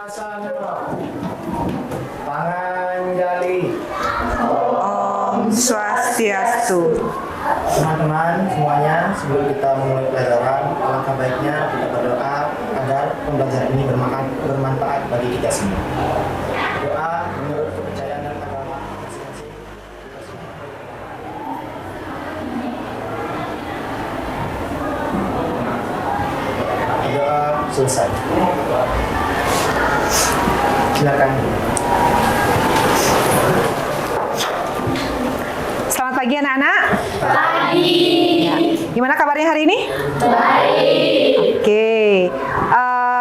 Asana, Panganjali. Om Swastiastu. Teman-teman semuanya, sebelum kita memulai pelajaran, alangkah baiknya kita berdoa agar pembelajaran ini bermanfaat bagi kita semua. Doa menurut kepercayaan dan agama masing-masing. Doa selesai. Silakan. Selamat pagi anak-anak. Pagi. Ya. Gimana kabarnya hari ini? Baik. Oke.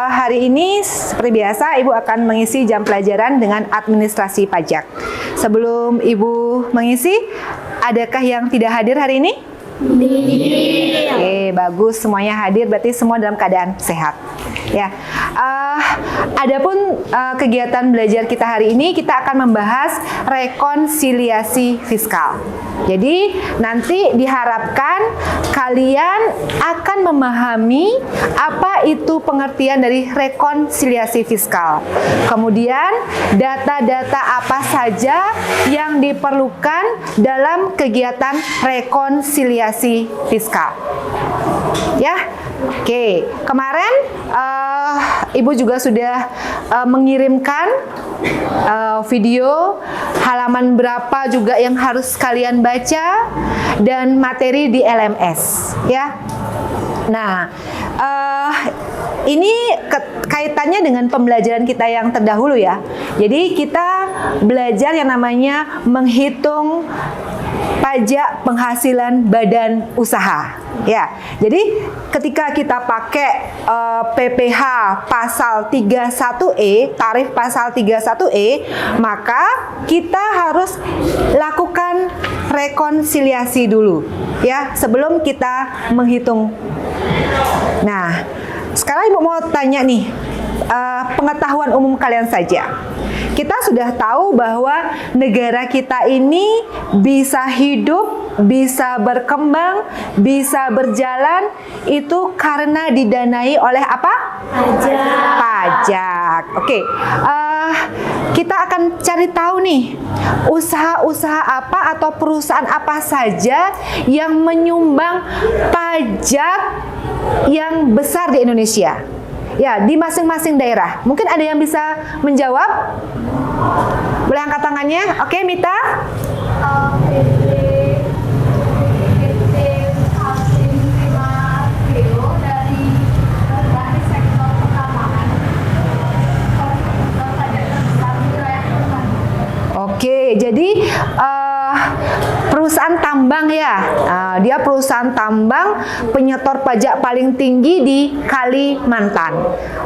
Hari ini seperti biasa Ibu akan mengisi jam pelajaran dengan administrasi pajak. Sebelum Ibu mengisi, adakah yang tidak hadir hari ini? Oke, bagus, semuanya hadir, berarti semua dalam keadaan sehat. Ya, adapun kegiatan belajar kita hari ini, kita akan membahas rekonsiliasi fiskal. Jadi nanti diharapkan kalian akan memahami apa itu pengertian dari rekonsiliasi fiskal. Kemudian data-data apa saja yang diperlukan dalam kegiatan rekonsiliasi fiskal. Ya, oke. Kemarin Ibu juga sudah mengirimkan video halaman berapa juga yang harus kalian baca dan materi di LMS, ya. Nah, ini kaitannya dengan pembelajaran kita yang terdahulu ya. Jadi kita belajar yang namanya menghitung pajak penghasilan badan usaha. Ya, jadi ketika kita pakai PPh pasal 31E, tarif pasal 31E, maka kita harus lakukan rekonsiliasi dulu, ya, sebelum kita menghitung. Nah, sekarang Ibu mau tanya nih, pengetahuan umum kalian saja. Kita sudah tahu bahwa negara kita ini bisa hidup, bisa berkembang, bisa berjalan itu karena didanai oleh apa? Pajak. Pajak. Oke. Kita akan cari tahu nih, usaha-usaha apa atau perusahaan apa saja yang menyumbang pajak yang besar di Indonesia. Ya, di masing-masing daerah. Mungkin ada yang bisa menjawab? Boleh angkat tangannya? Oke, Mita? Oke, jadi perusahaan tambang ya, dia perusahaan tambang penyetor pajak paling tinggi di Kalimantan.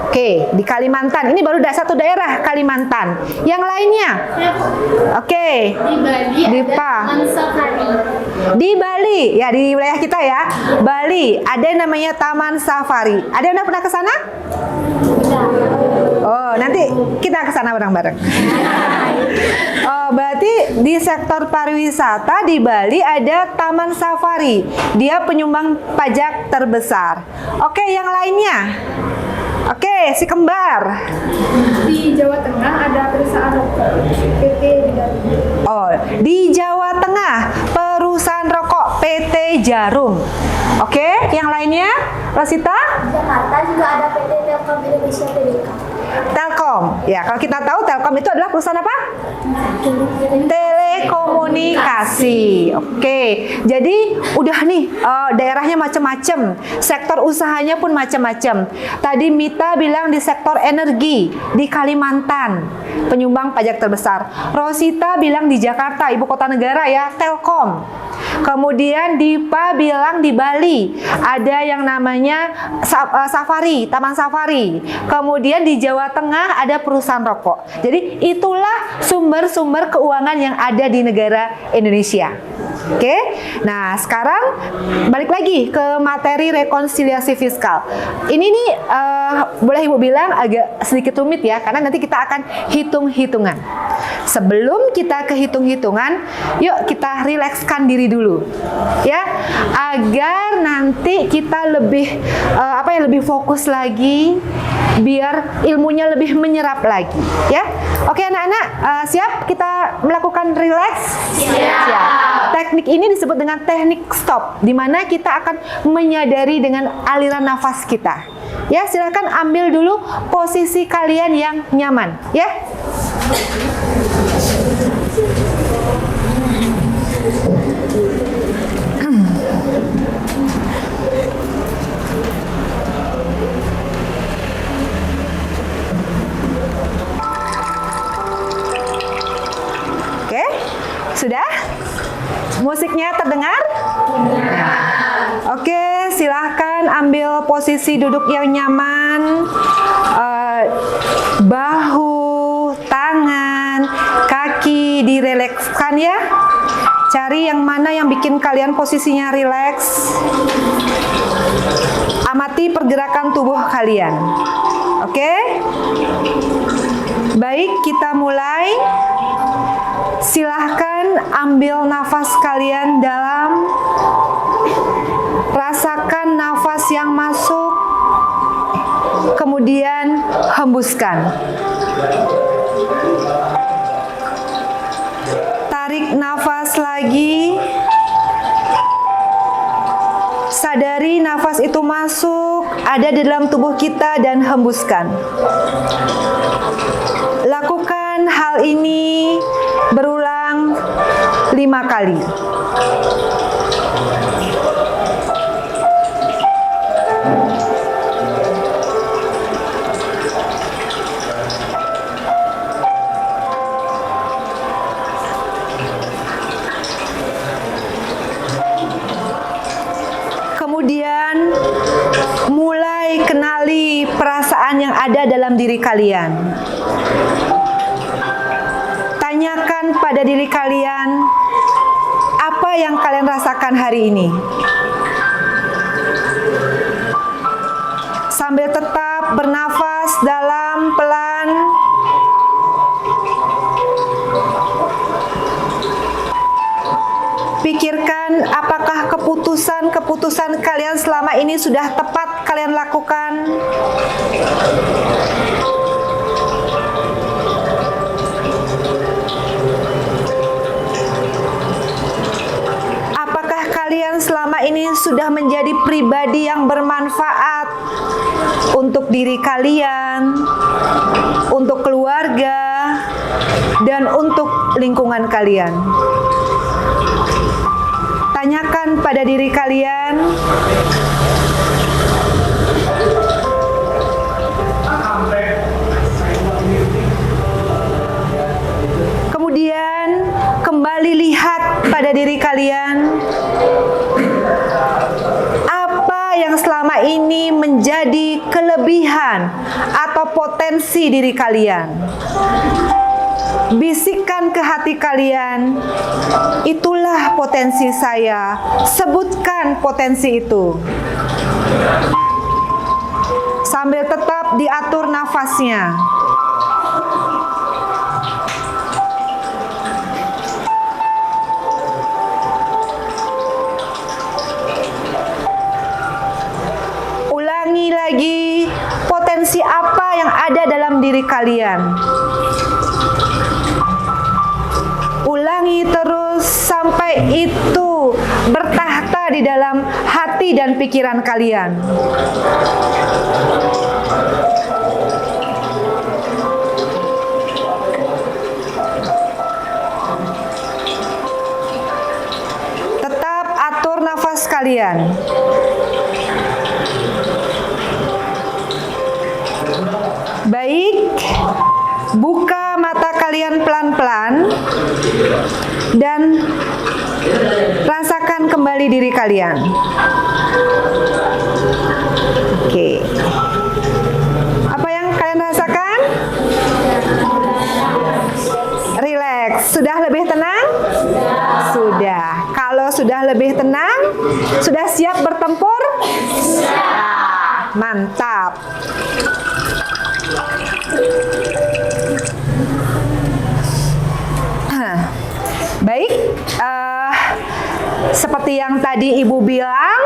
Oke, di Kalimantan, ini baru satu daerah Kalimantan. Yang lainnya? Oke, Di Bali di ada Taman Safari. Di Bali, ya di wilayah kita ya, Bali ada yang namanya Taman Safari. Ada yang udah pernah ke sana? Oh, nanti kita ke sana bareng-bareng. Oh, berarti di sektor pariwisata di Bali ada Taman Safari. Dia penyumbang pajak terbesar. Oke, yang lainnya? Oke, si kembar. Di Jawa Tengah ada perusahaan rokok PT Jarum. Oh, di Jawa Tengah perusahaan rokok PT Jarum. Oke, yang lainnya? Rosita? Jakarta juga ada PT Telkom Indonesia Tbk. Telkom. Ya, kalau kita tahu Telkom itu adalah perusahaan apa? Telekomunikasi. Oke, jadi udah nih daerahnya macam-macam, sektor usahanya pun macam-macam. Tadi Mita bilang di sektor energi di Kalimantan penyumbang pajak terbesar. Rosita bilang di Jakarta, ibu kota negara ya, Telkom. Kemudian Dipa bilang di Bali ada yang namanya Safari, Taman Safari. Kemudian di Jawa Tengah ada perusahaan rokok. Jadi itulah sumber-sumber keuangan yang ada di negara Indonesia. Oke, nah sekarang balik lagi ke materi rekonsiliasi fiskal. Ini nih boleh Ibu bilang agak sedikit rumit ya, karena nanti kita akan hitung-hitungan. Sebelum kita ke hitung-hitungan, yuk kita rilekskan diri dulu, ya, agar nanti kita lebih lebih fokus lagi, biar ilmunya lebih menyerap lagi, ya. Oke anak-anak, siap kita melakukan relax? Siap. Teknik ini disebut dengan teknik stop, di mana kita akan menyadari dengan aliran nafas kita. Ya, silakan ambil dulu posisi kalian yang nyaman, ya. Oke, sudah? Musiknya terdengar? Oke, silahkan ambil posisi duduk yang nyaman. Bahu, tangan, kaki direlekskan ya. Cari yang mana yang bikin kalian posisinya rileks. Amati pergerakan tubuh kalian. Oke? Baik, kita mulai. Silahkan ambil nafas kalian dalam. Rasakan nafas yang masuk, kemudian hembuskan. Tarik nafas lagi. Sadari nafas itu masuk, ada di dalam tubuh kita dan hembuskan. Lakukan hal ini berulang 5 kali. Kemudian mulai kenali perasaan yang ada dalam diri kalian. Tanyakan pada diri kalian, apa yang kalian rasakan hari ini? Sambil tetap bernafas dalam, pelan. Pikirkan apakah keputusan kalian selama ini sudah tepat kalian lakukan. Apakah kalian selama ini sudah menjadi pribadi yang bermanfaat untuk diri kalian, untuk keluarga, dan untuk lingkungan kalian? Tanyakan pada diri kalian, kemudian kembali lihat pada diri kalian, apa yang selama ini menjadi kelebihan atau potensi diri kalian. Bisikkan ke hati kalian, itulah potensi saya. Sebutkan potensi itu. Sambil tetap diatur nafasnya. Ulangi lagi, potensi apa yang ada dalam diri kalian. Ulangi terus sampai itu bertahta di dalam hati dan pikiran kalian. Tetap atur nafas kalian. Baik, buka mata kalian pelan-pelan dan rasakan kembali diri kalian. Oke. Apa yang kalian rasakan? Relax. Sudah lebih tenang? Sudah. Kalau sudah lebih tenang, sudah siap bertempur? Mantap. Baik, seperti yang tadi Ibu bilang,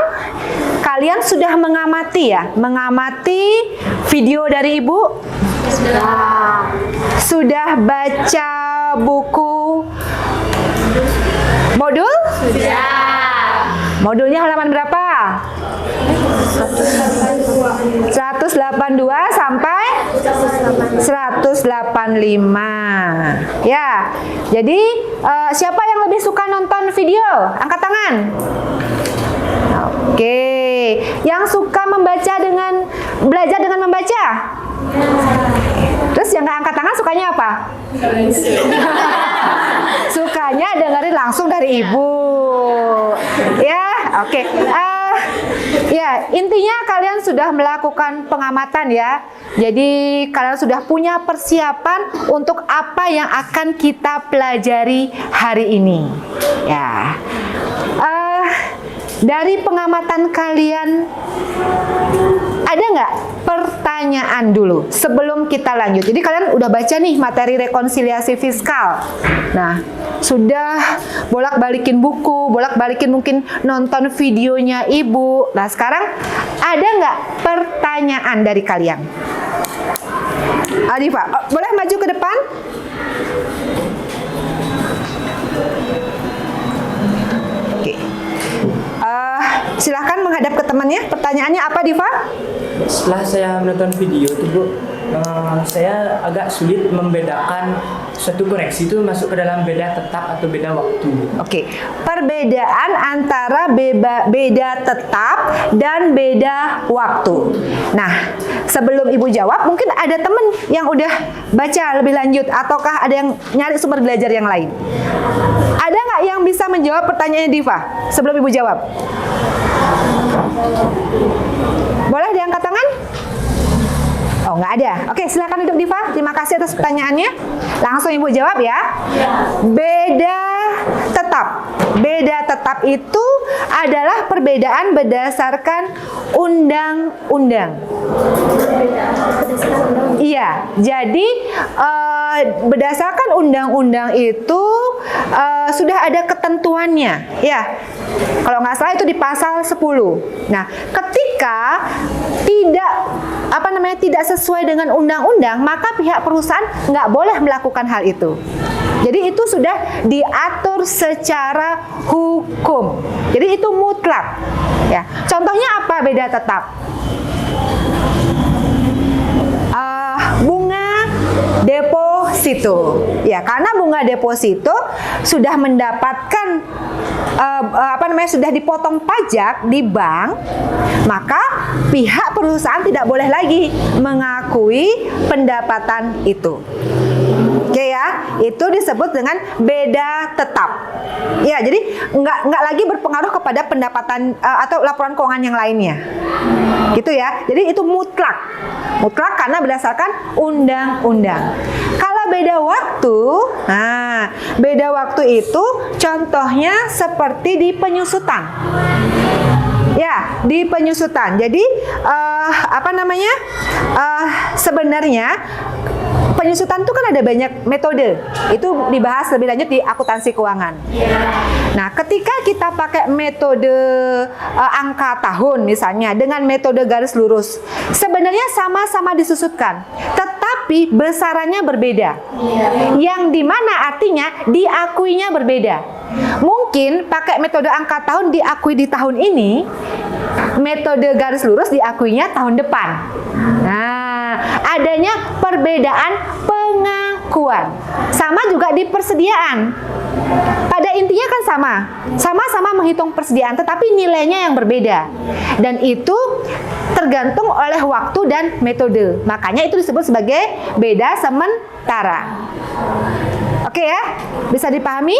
kalian sudah mengamati ya? Mengamati video dari Ibu? Sudah baca buku modul? Modulnya halaman berapa? 182 sampai 185. Ya. Jadi siapa yang lebih suka nonton video? Angkat tangan. Oke. Yang suka belajar dengan membaca? Terus yang nggak angkat tangan sukanya apa? Sukanya dengerin langsung dari ibu. Ya, oke. Ya, intinya kalian sudah melakukan pengamatan ya. Jadi kalian sudah punya persiapan untuk apa yang akan kita pelajari hari ini. Ya. Dari pengamatan kalian, ada nggak pertanyaan dulu sebelum kita lanjut? Jadi kalian udah baca nih materi rekonsiliasi fiskal. Nah, sudah bolak-balikin buku, bolak-balikin mungkin nonton videonya ibu. Nah, sekarang ada nggak pertanyaan dari kalian? Adifa, boleh maju ke depan? Oke. Silahkan menghadap ke temannya. Pertanyaannya apa, Diva? Setelah saya menonton video itu Bu, saya agak sulit membedakan suatu koneksi itu masuk ke dalam beda tetap atau beda waktu. Oke, perbedaan antara beda tetap dan beda waktu. Nah, sebelum ibu jawab, mungkin ada teman yang udah baca lebih lanjut, ataukah ada yang nyari sumber belajar yang lain? Ada nggak yang bisa menjawab pertanyaannya Diva sebelum ibu jawab? Boleh diangkat tangan? Oh, nggak ada. Oke, silakan duduk Diva. Terima kasih atas pertanyaannya. Langsung ibu jawab ya. Beda tetap. Beda tetap itu adalah perbedaan berdasarkan undang-undang. Iya, jadi berdasarkan undang-undang itu sudah ada ketentuannya. Ya, kalau nggak salah itu di pasal 10. Nah, ketika tidak sesuai dengan undang-undang, maka pihak perusahaan nggak boleh melakukan hal itu. Jadi itu sudah diatur secara hukum. Jadi itu mutlak. Ya, contohnya apa beda tetap? Bunga deposito. Ya, karena bunga deposito sudah mendapatkan sudah dipotong pajak di bank, maka pihak perusahaan tidak boleh lagi mengakui pendapatan itu. Oke ya, itu disebut dengan beda tetap. Ya, jadi nggak lagi berpengaruh kepada pendapatan atau laporan keuangan yang lainnya. Gitu ya. Jadi itu mutlak. Mutlak karena berdasarkan undang-undang. Kalau beda waktu, nah, beda waktu itu contohnya seperti di penyusutan. Ya, di penyusutan. Jadi sebenarnya penyusutan itu kan ada banyak metode. Itu dibahas lebih lanjut di akuntansi keuangan. Nah, ketika kita pakai metode angka tahun misalnya dengan metode garis lurus, sebenarnya sama-sama disusutkan, tetapi besarannya berbeda. Yang dimana artinya diakuinya berbeda. Mungkin pakai metode angka tahun diakui di tahun ini, metode garis lurus diakuinya tahun depan. Nah, adanya perbedaan pengakuan. Sama juga di persediaan. Pada intinya kan sama-sama menghitung persediaan, tetapi nilainya yang berbeda. Dan itu tergantung oleh waktu dan metode. Makanya itu disebut sebagai beda sementara. Oke ya? Bisa dipahami?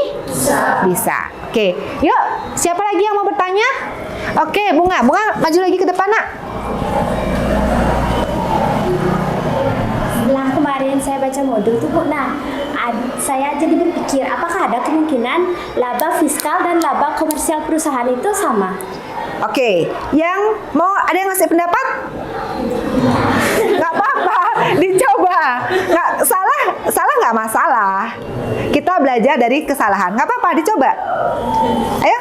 Bisa. Oke, yuk. Siapa lagi yang mau bertanya? Oke, Bunga maju lagi ke depan, Nak. Setelah kemarin saya baca modul tuh Bu, saya jadi berpikir apakah ada kemungkinan laba fiskal dan laba komersial perusahaan itu sama? Oke, ada yang ngasih pendapat? Nggak apa-apa, dicoba. Nggak salah nggak masalah. Kita belajar dari kesalahan, nggak apa-apa, dicoba. Ayo.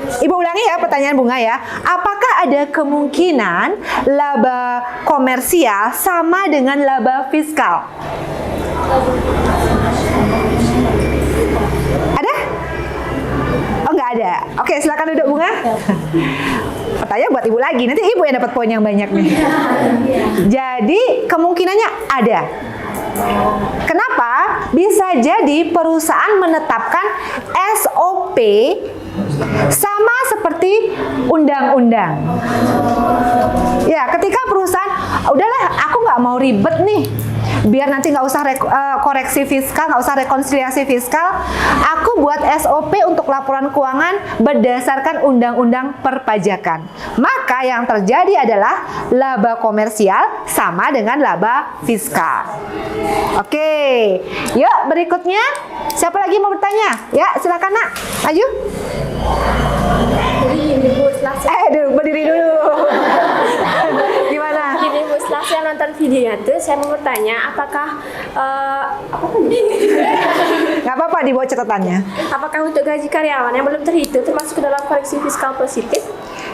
Ibu ulangi ya pertanyaan Bunga ya. Apakah ada kemungkinan laba komersial sama dengan laba fiskal? Ada? Oh, nggak ada. Oke, silakan duduk Bunga. Pertanyaan buat Ibu lagi. Nanti Ibu yang dapat poin yang banyak nih. Jadi kemungkinannya ada. Kenapa? Bisa jadi perusahaan menetapkan SOP sama seperti undang-undang. Ya, ketika perusahaan, udahlah aku nggak mau ribet nih, biar nanti nggak usah koreksi fiskal, nggak usah rekonsiliasi fiskal, aku buat SOP untuk laporan keuangan berdasarkan undang-undang perpajakan. Maka yang terjadi adalah laba komersial sama dengan laba fiskal. Oke, yuk berikutnya. Siapa lagi mau bertanya? Ya, silakan Nak, maju. Jadi gini Bu, setelah Berdiri dulu. Gimana? gini Bu, setelah saya nonton videonya tuh, saya mau bertanya apakah Nggak apa-apa dibawa catatannya. apakah untuk gaji karyawan yang belum terhitung termasuk ke dalam koreksi fiskal positif?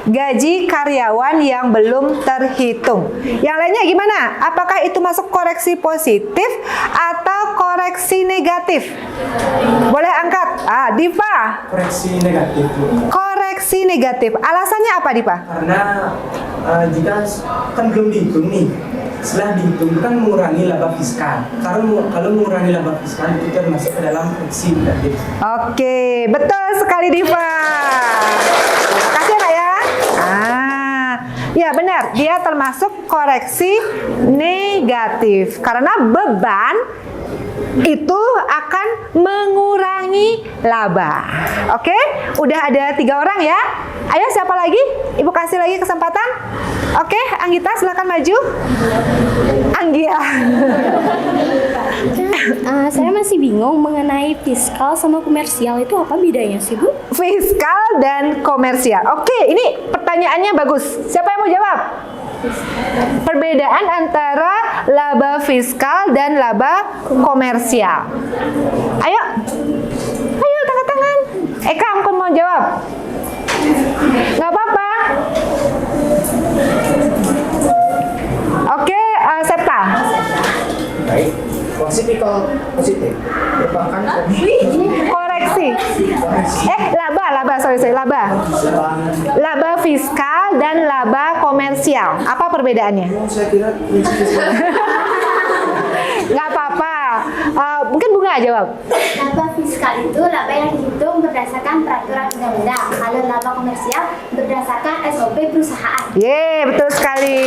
Gaji karyawan yang belum terhitung. Yang lainnya gimana? Apakah itu masuk koreksi positif atau koreksi negatif? Boleh angkat. Diva. Koreksi negatif, Bu. Koreksi negatif. Alasannya apa, Diva? Karena jika kan belum dihitung nih, setelah dihitung kan mengurangi laba fiskal. Kalau mengurangi laba fiskal itu termasuk ke dalam koreksi negatif. Oke, betul sekali Diva. Makasih Nak ya. Ya benar, dia termasuk koreksi negatif karena beban itu akan mengurangi laba. Oke, udah ada 3 orang ya. Ayo siapa lagi? Ibu kasih lagi kesempatan. Oke, Anggita silakan maju. Anggia. Saya masih bingung mengenai fiskal sama komersial itu apa bedanya sih Bu? Fiskal dan komersial. Oke, ini pertanyaannya bagus. Siapa yang mau jawab? Perbedaan antara laba fiskal dan laba komersial. Ayo, ayo angkat tangan. Eka, kamu mau jawab? Nggak apa-apa. Oke, Septa. Baik, fiskal positif merupakan Koreksi. Laba, sorry, laba. Laba fiskal dan laba komersial. Apa perbedaannya? saya kira Nggak apa-apa. Mungkin Bunga jawab. Laba fiskal itu laba yang dihitung berdasarkan peraturan undang-undang. Kalau laba komersial berdasarkan SOP perusahaan. Betul sekali.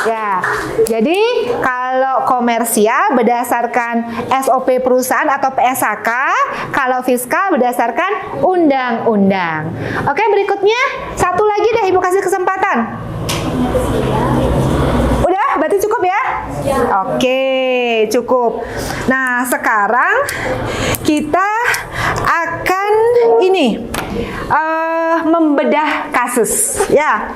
Ya, jadi kalau komersial berdasarkan SOP perusahaan atau PSAK, kalau fiskal berdasarkan undang-undang. Oke, berikutnya satu lagi deh Ibu kasih kesempatan. Udah, berarti cukup ya? Oke, cukup. Nah, sekarang kita akan membedah kasus ya.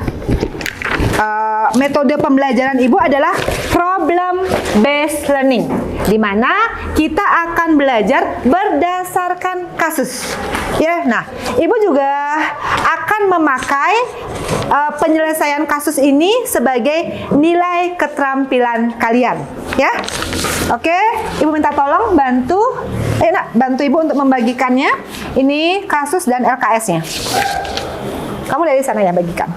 Metode pembelajaran Ibu adalah problem based learning, di mana kita akan belajar berdasarkan kasus. Ya, nah, Ibu juga akan memakai penyelesaian kasus ini sebagai nilai keterampilan kalian, ya. Oke, Ibu minta tolong bantu bantu Ibu untuk membagikannya. Ini kasus dan LKS-nya. Kamu dari sana ya bagikan.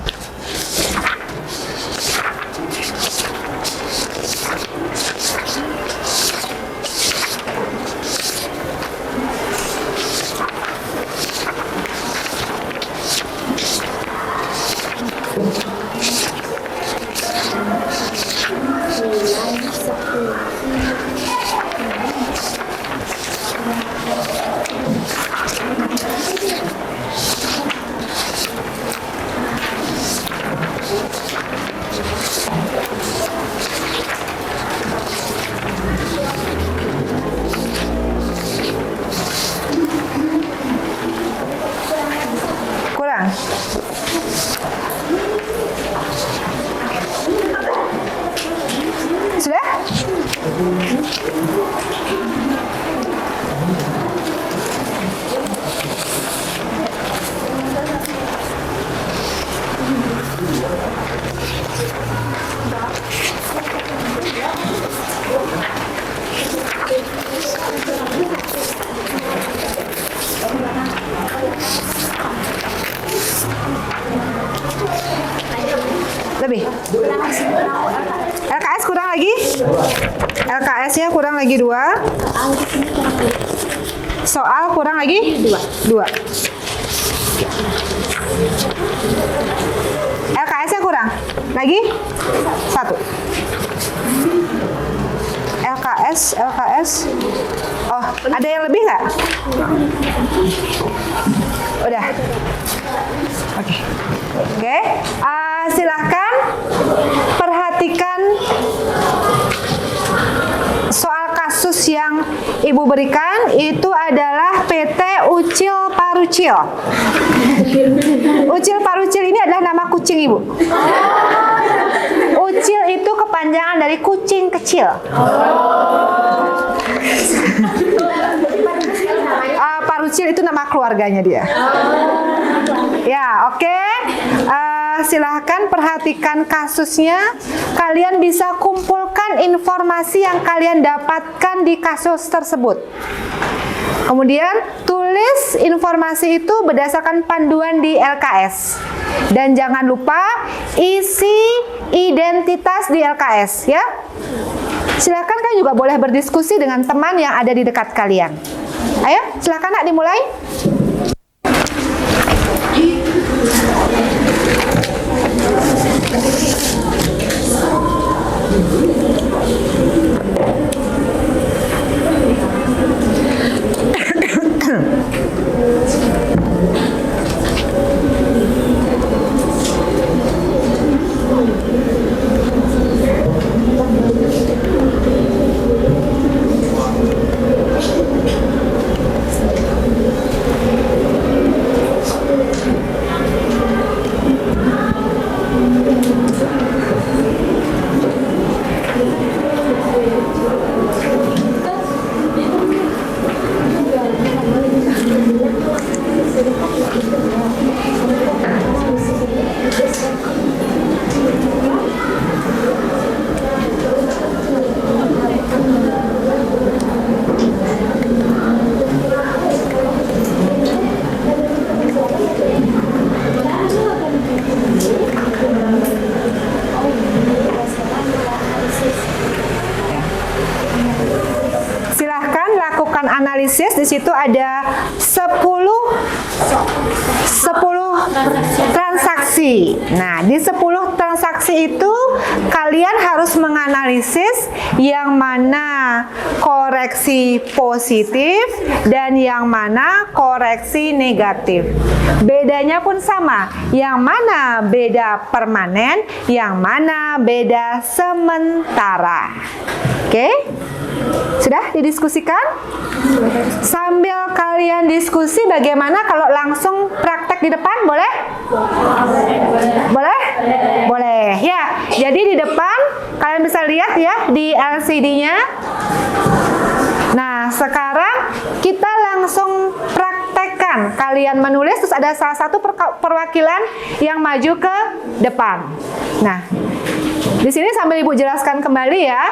Kurang. Sudah? LKS kurang lagi? LKS-nya kurang lagi 2. Soal kurang lagi? 2. LKS-nya kurang lagi? 1. LKS. Oh, ada yang lebih nggak? Udah. Oke. Silahkan perhatikan soal kasus yang Ibu berikan. Itu adalah PT Ucil Parucil. Ucil Parucil ini adalah nama kucing Ibu. Ucil itu kepanjangan dari kucing kecil. Parucil itu nama keluarganya dia. Ya, oke. Silahkan perhatikan kasusnya. Kalian bisa kumpulkan informasi yang kalian dapatkan di kasus tersebut. Kemudian tulis informasi itu berdasarkan panduan di LKS. Dan jangan lupa isi identitas di LKS ya. Silakan kan juga boleh berdiskusi dengan teman yang ada di dekat kalian. Ayo, silakan Nak dimulai. Analisis. Di situ ada 10 transaksi. Nah, di 10 transaksi itu kalian harus menganalisis yang mana koreksi positif dan yang mana koreksi negatif. Bedanya pun sama, yang mana beda permanen, yang mana beda sementara. Oke? Sudah didiskusikan? Sambil kalian diskusi, bagaimana kalau langsung praktek di depan? Boleh? Boleh? Boleh. Ya, jadi di depan kalian bisa lihat ya di LCD-nya. Nah, sekarang kita langsung praktekkan. Kalian menulis, terus ada salah satu perwakilan yang maju ke depan. Nah, di sini sambil Ibu jelaskan kembali ya.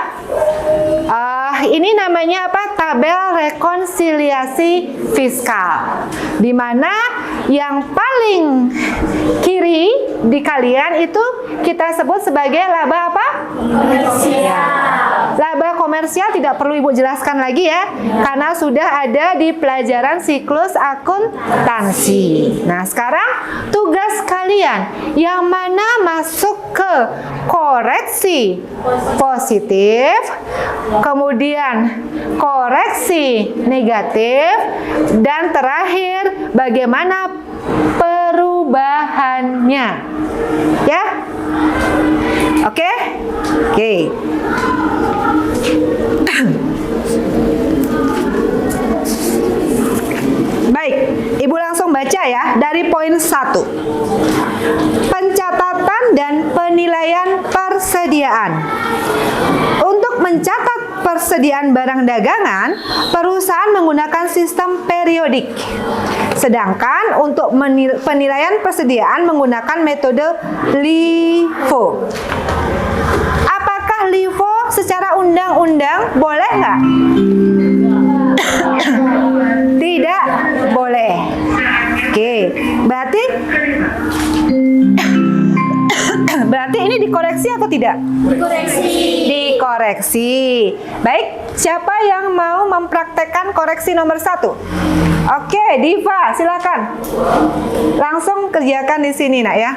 Ini namanya apa? Tabel rekonsiliasi fiskal. Di mana yang paling kiri di kalian itu kita sebut sebagai laba apa? Komersial. Laba komersial tidak perlu Ibu jelaskan lagi ya, karena sudah ada di pelajaran siklus akuntansi. Nah, sekarang tugas kalian yang mana masuk ke koreksi positif, kemudian koreksi negatif, dan terakhir bagaimana perubahannya. Ya? Oke? Oke. Baik, Ibu langsung baca ya dari poin 1. Pencatatan dan penilaian persediaan. Untuk mencatat persediaan barang dagangan, perusahaan menggunakan sistem periodik. Sedangkan untuk penilaian persediaan menggunakan metode LIFO. Apakah LIFO secara undang-undang boleh nggak? Tidak boleh. Oke, berarti berarti ini dikoreksi atau tidak? Dikoreksi. Baik, siapa yang mau mempraktekkan koreksi nomor 1? Oke, Diva, silakan. Langsung kerjakan di sini, Nak ya.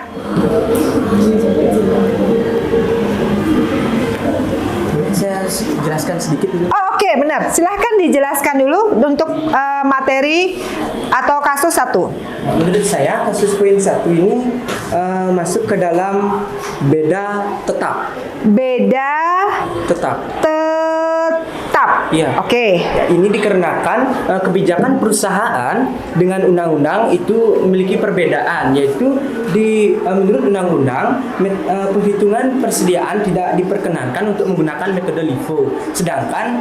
Saya jelaskan sedikit dulu. Oh, oke, benar. Silahkan dijelaskan dulu untuk materi atau kasus 1. Menurut saya kasus poin 1 ini masuk ke dalam beda tetap. Beda Tetap. tetap. Iya. Oke. Ya, ini dikarenakan kebijakan perusahaan dengan undang-undang itu memiliki perbedaan, yaitu menurut undang-undang penghitungan persediaan tidak diperkenankan untuk menggunakan metode LIFO, sedangkan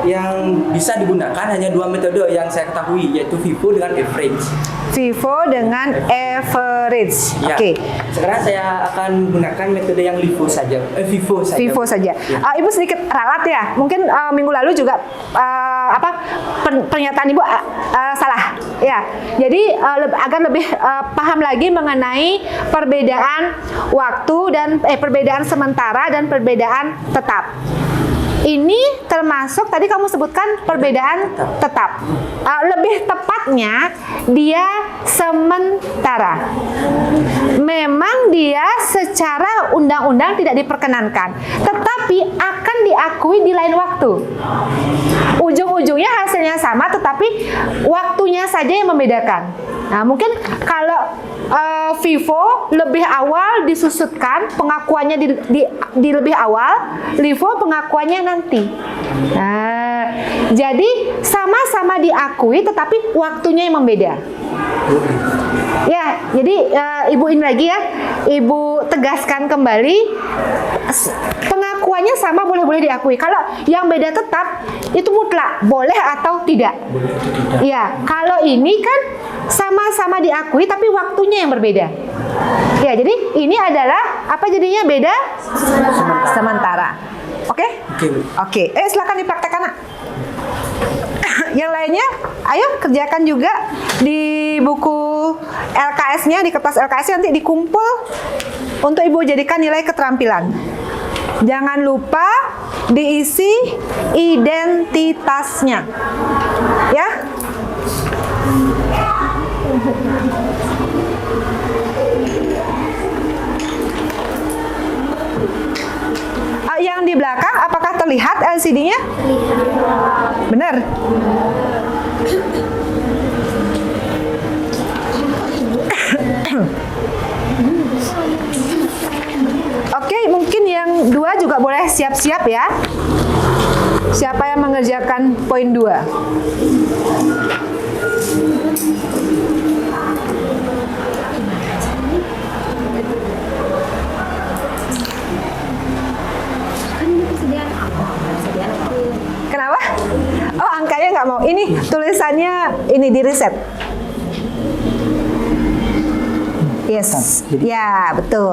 yang bisa digunakan hanya 2 metode yang saya ketahui, yaitu FIFO dengan average. FIFO dengan average. Ya. Oke. Sekarang saya akan menggunakan metode yang LIFO saja. FIFO saja. FIFO saja. Ya. Ibu sedikit ralat ya. Mungkin minggu lalu juga pernyataan Ibu salah. Ya. Jadi agar lebih paham lagi mengenai perbedaan waktu dan perbedaan sementara dan perbedaan tetap. Ini termasuk tadi kamu sebutkan perbedaan tetap. Lebih tepatnya dia sementara. Memang dia secara undang-undang tidak diperkenankan, tetapi akan diakui di lain waktu. Ujung-ujungnya hasilnya sama, tetapi waktunya saja yang membedakan. Nah, mungkin kalau FIFO lebih awal disusutkan, pengakuannya di lebih awal, LIFO pengakuannya nanti. Nah, jadi sama-sama diakui, tetapi waktunya yang membeda. Ya, jadi Ibu ini lagi ya, Ibu tegaskan kembali, pengakuannya sama boleh-boleh diakui. Kalau yang beda tetap itu mutlak, boleh atau tidak. Ya, kalau ini kan sama-sama diakui tapi waktunya yang berbeda. Ya, jadi ini adalah apa jadinya beda? Sementara. Oke? Oke. Silakan dipraktekkan, Nak. Yang lainnya, ayo kerjakan juga di buku LKS-nya, di kertas LKS nanti dikumpul untuk Ibu jadikan nilai keterampilan. Jangan lupa diisi identitasnya. Ya. Yang di belakang apakah terlihat LCD-nya? Benar. Oke, mungkin yang 2 juga boleh siap-siap ya. Siapa yang mengerjakan poin 2? Kenapa? Oh, angkanya nggak mau. Ini tulisannya ini di reset. Yes. Ya, betul.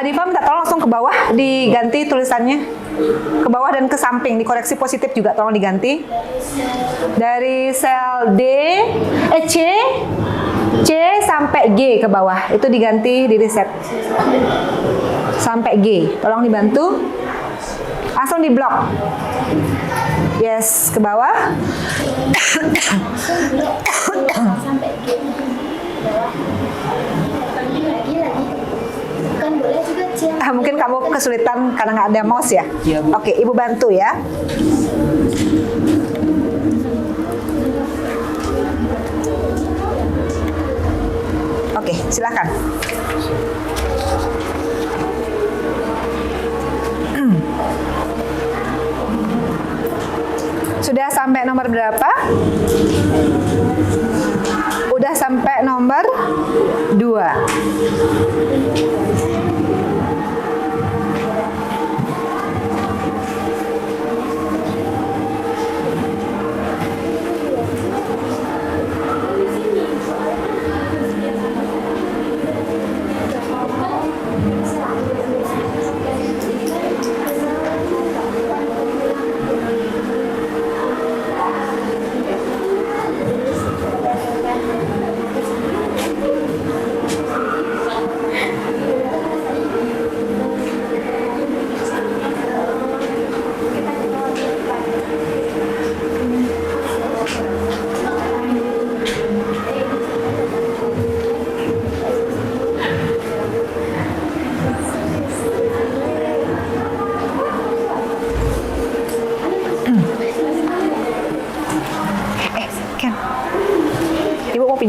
Diva minta tolong langsung ke bawah diganti tulisannya, ke bawah dan ke samping, dikoreksi positif juga tolong diganti. Dari sel C sampai G ke bawah itu diganti di reset sampai G, tolong dibantu, langsung di blok. Yes, ke bawah. Sampai G. Lagi. Kan boleh juga C. Mungkin kamu kesulitan karena nggak ada mouse ya? Iya, Bu. Oke, Ibu bantu ya. Oke, silakan. Sudah sampai nomor berapa? Udah sampai nomor 2.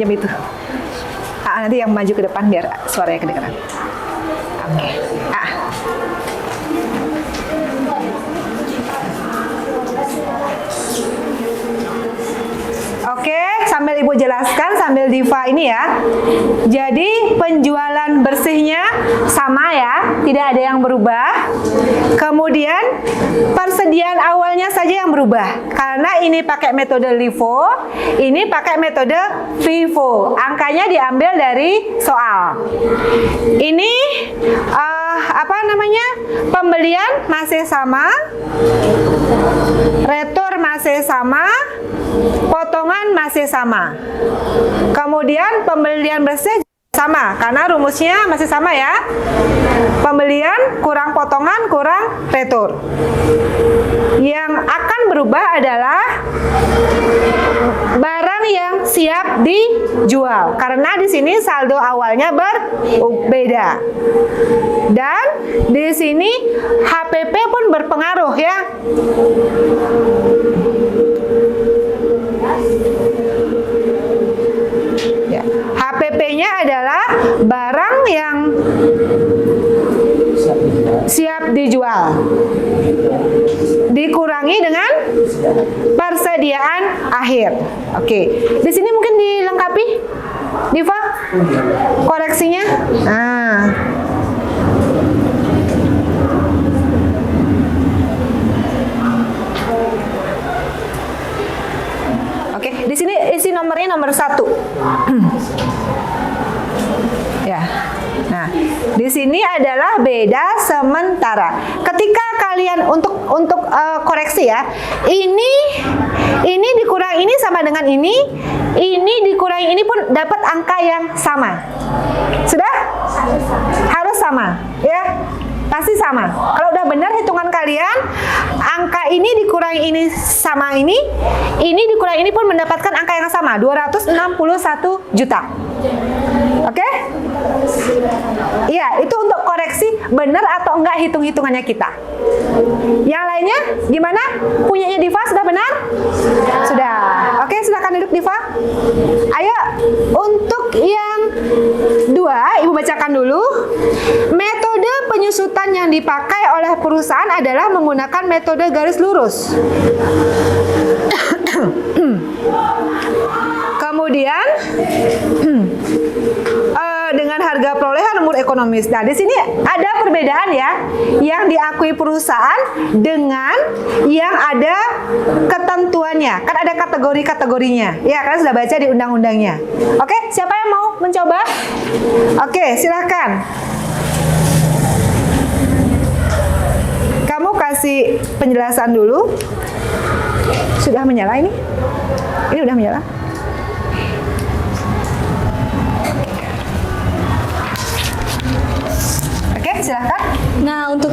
pinjam itu. Nanti yang maju ke depan biar suaranya kedengeran. Oke. Oke, sambil Ibu jelaskan sambil Diva ini ya. Jadi penjualan bersihnya sama ya, tidak ada yang berubah. Kemudian persediaan awalnya saja yang berubah. Karena ini pakai metode LIFO, ini pakai metode FIFO. Angkanya diambil dari soal. Ini pembelian masih sama, retur masih sama, potongan masih sama. Kemudian pembelian bersih sama, karena rumusnya masih sama ya. Pembelian kurang potongan kurang retur. Yang akan berubah adalah barang yang siap dijual, karena di sini saldo awalnya berbeda. Dan di sini HPP pun berpengaruh ya. HPP-nya adalah barang yang siap dijual dikurangi dengan persediaan akhir. Oke, di sini mungkin dilengkapi, Diva, koreksinya. Oke, di sini isi nomornya nomor 1. Ya. Nah, di sini adalah beda sementara. Ketika kalian untuk koreksi ya, ini dikurang ini sama dengan ini dikurang ini pun dapat angka yang sama. Sudah? Harus sama, ya. Pasti sama. Kalau udah benar hitungan kalian, angka ini dikurangi ini sama ini dikurangi ini pun mendapatkan angka yang sama, 261 juta. Oke? Iya, itu untuk koreksi benar atau enggak hitung-hitungannya kita. Yang lainnya gimana? Punyanya Diva sudah benar? Sudah. Oke, silakan duduk Diva. Ayo, untuk yang 2, Ibu bacakan dulu. Metode penyusutan yang dipakai oleh perusahaan adalah menggunakan metode garis lurus. Kemudian dengan harga perolehan umur ekonomis. Nah, di sini ada perbedaan ya, yang diakui perusahaan dengan yang ada ketentuannya. Kan ada kategori-kategorinya. Ya, kalian sudah baca di undang-undangnya. Oke, siapa yang mau mencoba? Oke, silakan. Kamu kasih penjelasan dulu. Sudah menyala ini? Ini udah menyala? Silahkan. Nah, untuk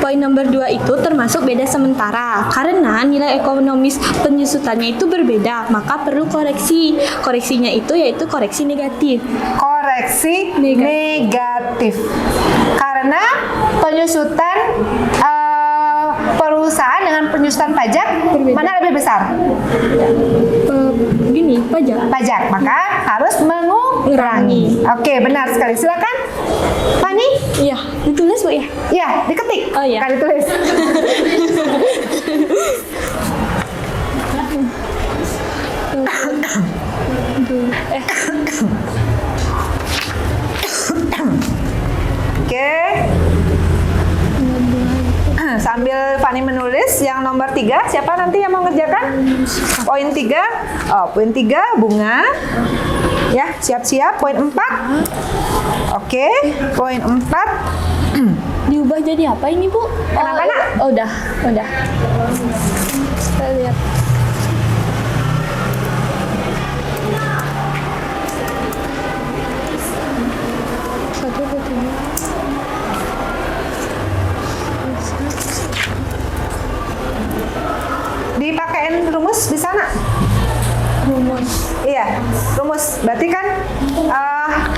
poin nomor 2 itu termasuk beda sementara. Karena nilai ekonomis penyusutannya itu berbeda, maka perlu koreksi. Koreksinya itu yaitu koreksi negatif. Koreksi negatif. Karena penyusutan perusahaan dengan penyusutan pajak berbeda. Mana lebih besar? Pajak, maka harus mengurangi. Oke, benar sekali. Silakan, Fani. Iya, ditulis Bu ya? Iya, diketik. Oh iya. Kan ditulis. Oke. Sambil Fani menulis yang nomor 3, siapa nanti yang mau ngerjakan? Poin 3. Oh, poin 3 bunga. Ya, siap-siap. Poin 4. Oke, poin 4. Diubah jadi apa ini, Bu? Kenapa, Nak? Oh, udah. Kita lihat. Dipakein rumus di sana. Iya, rumus. Berarti kan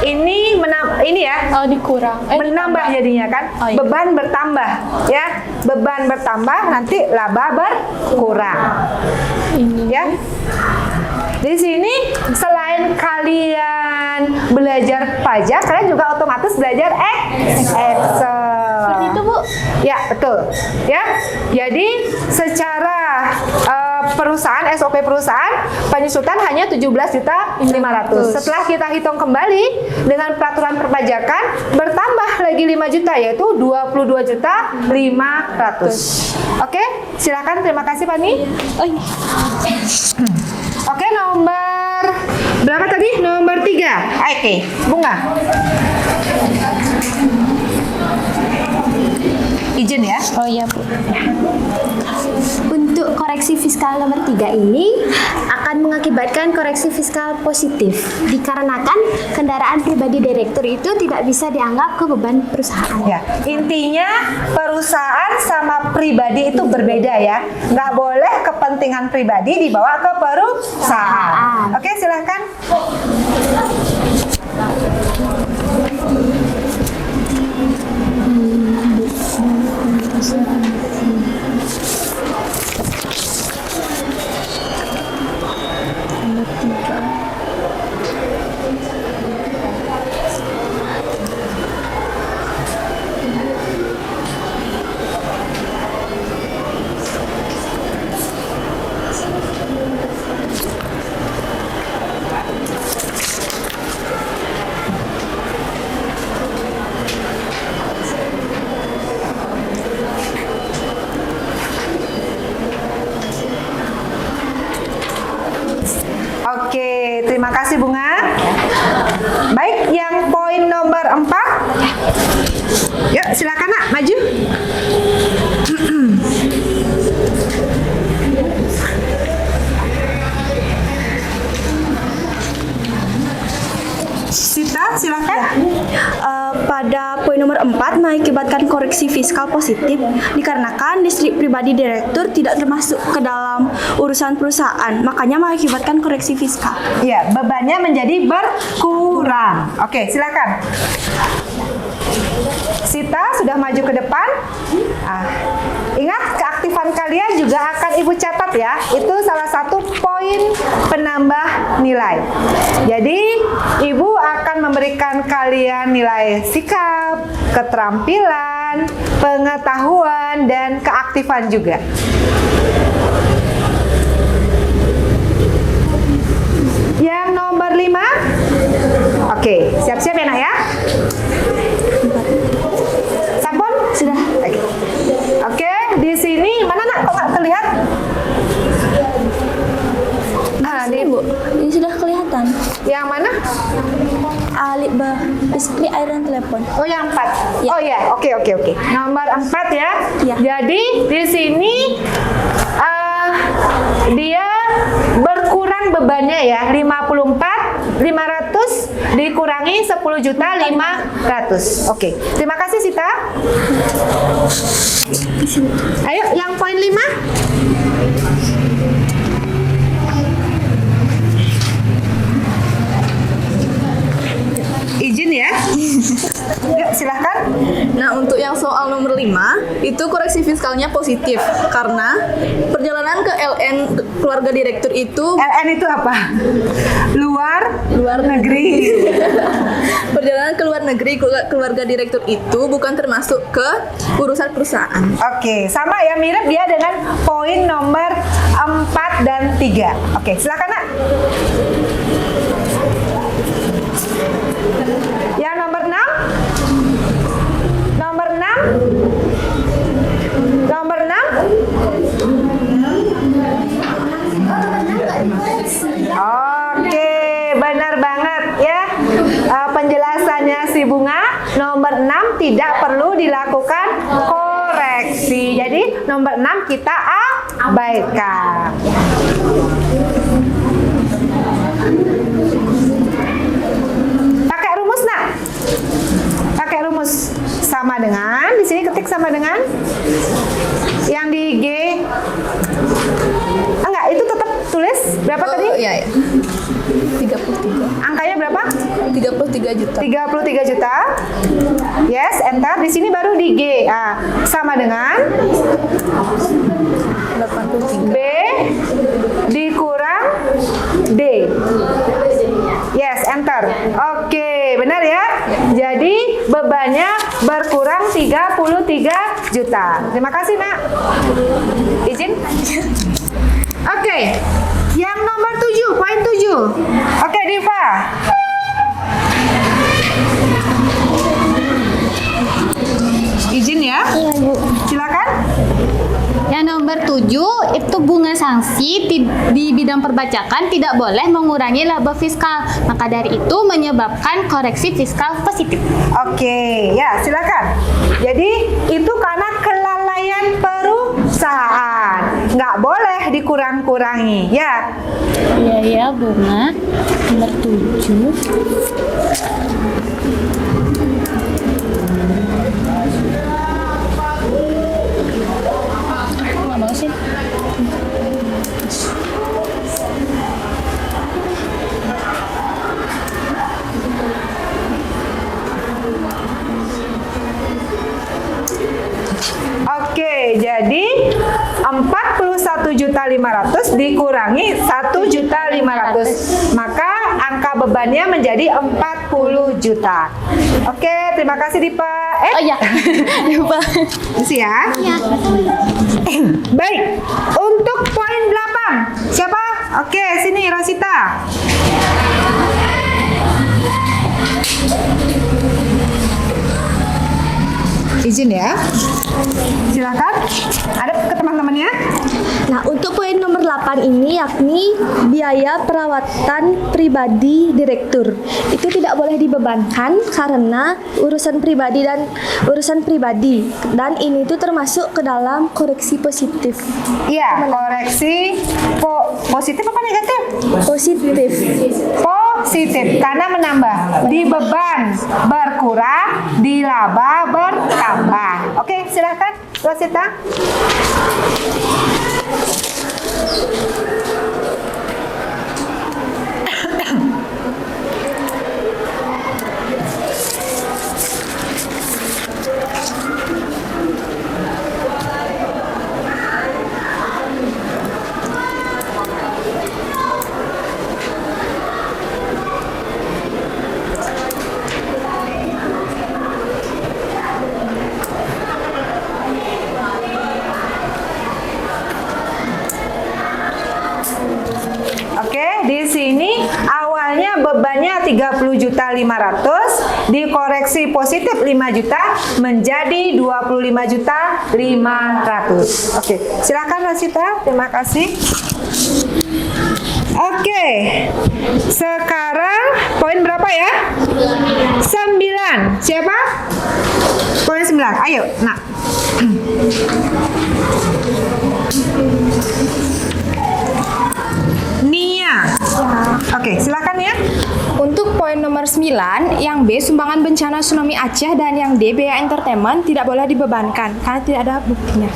ini ya. Oh, dikurang. Menambah jadinya kan. Oh, iya. Beban bertambah, ya. Beban bertambah nanti laba berkurang. Ini. Ya. Di sini selain kalian belajar pajak, kalian juga otomatis belajar Excel. Seperti itu, Bu. Ya, betul. Ya. Jadi secara perusahaan, SOP perusahaan, penyusutan hanya 17.500.000. Setelah kita hitung kembali dengan peraturan perpajakan, bertambah lagi 5 juta, yaitu 22.500.000. Oke, silakan. Terima kasih, Pani. Oh iya. Oke, nomor berapa tadi? Nomor 3. Oke, Bunga. Izin ya. Oh iya, Bu. Untuk koreksi fiskal nomor 3 ini akan mengakibatkan koreksi fiskal positif dikarenakan kendaraan pribadi direktur itu tidak bisa dianggap ke beban perusahaan. Ya, intinya perusahaan sama pribadi itu berbeda ya. Nggak boleh kepentingan pribadi dibawa ke perusahaan. Oke, silahkan. Oke, terima kasih Bunga. Baik, yang poin nomor 4. Yuk, silakan Nak, maju. Sita, silakan. Pada poin nomor 4 mengakibatkan koreksi fiskal positif dikarenakan listrik pribadi direktur tidak termasuk ke dalam urusan perusahaan, makanya mengakibatkan koreksi fiskal. Ya, bebannya menjadi berkurang. Oke, silakan. Sita sudah maju ke depan. Ingat, keaktifan kalian juga akan Ibu catat ya. Itu salah satu poin penambah nilai. Jadi, Ibu akan memberikan kalian nilai sikap, keterampilan, pengetahuan, dan keaktifan juga. Yang nomor 5. Oke, siap-siap ya Nak ya. Sampun? Sudah. Oke, di sini mana Nak? Kok nggak terlihat? Ini Bu, ini sudah kelihatan. Yang mana? Listrik, air, dan telepon. Oh, yang 4. Ya. Oh ya, oke. Nomor 4 ya. Ya. Jadi di sini dia berkurang bebannya ya, 54.500 dikurangi 10.500.000. Oke. Terima kasih Sita. Ayo yang poin 5. Izin ya. Yuk, silahkan. Nah, untuk yang soal nomor 5, itu koreksi fiskalnya positif karena perjalanan ke LN keluarga direktur itu LN itu apa? Luar negeri. perjalanan ke luar negeri keluarga direktur itu bukan termasuk ke urusan perusahaan. Oke, sama ya, mirip dia dengan poin nomor 4 dan 3. Oke, silakan Nak. Yang nomor 6. Nomor 6. Nomor 6. Oke, benar banget ya. Penjelasannya si Bunga, nomor 6 tidak perlu dilakukan koreksi. Jadi nomor 6 kita abaikan. Pakai rumus Nak. Pakai rumus sama dengan, di sini ketik sama dengan yang di G. Enggak, itu tetap tulis berapa tadi? Iya. 33. Angkanya berapa? 33 juta. 33 juta. Yes, enter. Di sini baru di G. Sama dengan 83. B dikurang D. Benar. Oke, benar ya. Jadi bebannya berkurang 33 juta. Terima kasih, Nak. Izin? Oke. Yang nomor 7, poin 7. Oke, Diva. Izin ya. Silakan. Yang nomor 7 itu bunga sanksi di bidang perbajakan tidak boleh mengurangi laba fiskal. Maka dari itu menyebabkan koreksi fiskal positif. Oke, ya silakan. Jadi itu karena kelalaian perusahaan, nggak boleh dikurang-kurangi, ya. Biaya bunga nomor 7. Oke, jadi 41.500.000 dikurangi 1.500.000, maka angka bebannya menjadi 40 juta. Oke, terima kasih Dipa. Oh iya. Lupa. Isi ya. Ya. Baik, untuk poin 8. Siapa? Oke, sini Rosita. Izin ya. Silakan. Ada ke teman-temannya? Nah, untuk poin nomor 8 ini yakni biaya perawatan pribadi direktur. Itu tidak boleh dibebankan karena urusan pribadi dan ini tuh termasuk ke dalam koreksi positif. Iya, koreksi positif apa negatif? Positif. Positif karena menambah. Di beban berkurang, di laba bertambah. Oke, silakan Rosita. Oke, di sini awalnya bebannya 30.500.000 dikoreksi positif 5 juta menjadi 25.500.000. Oke, silakan Rosita. Terima kasih. Oke, sekarang poin berapa ya? 9. Siapa? Poin 9. Ayo, nak. Nia. Oke, silakan ya. Untuk poin nomor 9, yang B sumbangan bencana tsunami Aceh dan yang D biaya entertainment tidak boleh dibebankan karena tidak ada buktinya.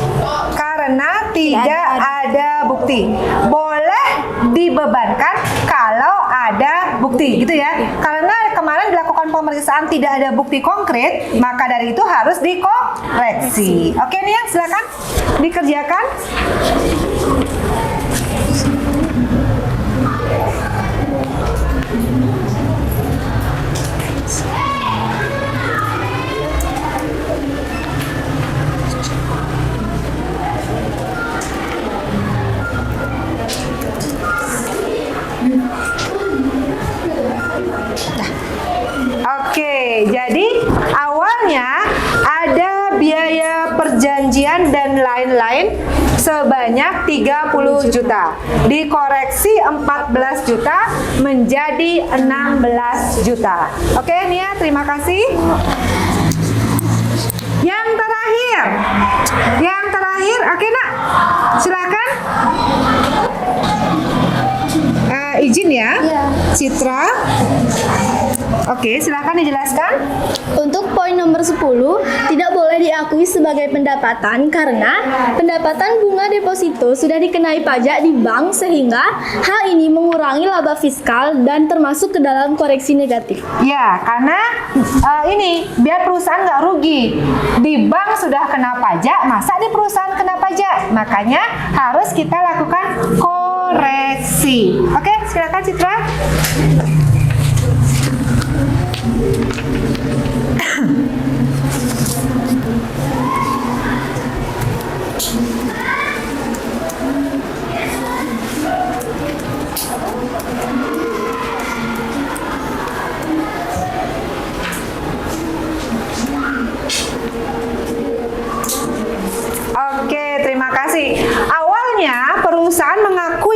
Karena tidak ada bukti. Boleh dibebankan kalau ada bukti, gitu ya. Karena kemarin dilakukan pemeriksaan tidak ada bukti konkret, maka dari itu harus dikoreksi. Oke Nia, silakan dikerjakan. Oke, jadi awalnya ada biaya perjanjian dan lain-lain sebanyak 30 juta. Dikoreksi 14 juta menjadi 16 juta. Oke, Nia, terima kasih. Yang terakhir, oke nak, silakan. Izin ya, Citra. Oke, silakan dijelaskan. Untuk poin nomor 10, tidak boleh diakui sebagai pendapatan karena pendapatan bunga deposito sudah dikenai pajak di bank sehingga hal ini mengurangi laba fiskal dan termasuk ke dalam koreksi negatif. Ya, karena ini biar perusahaan nggak rugi. Di bank sudah kena pajak, masa di perusahaan kena pajak? Makanya harus kita lakukan koreksi. Oke, silakan Citra.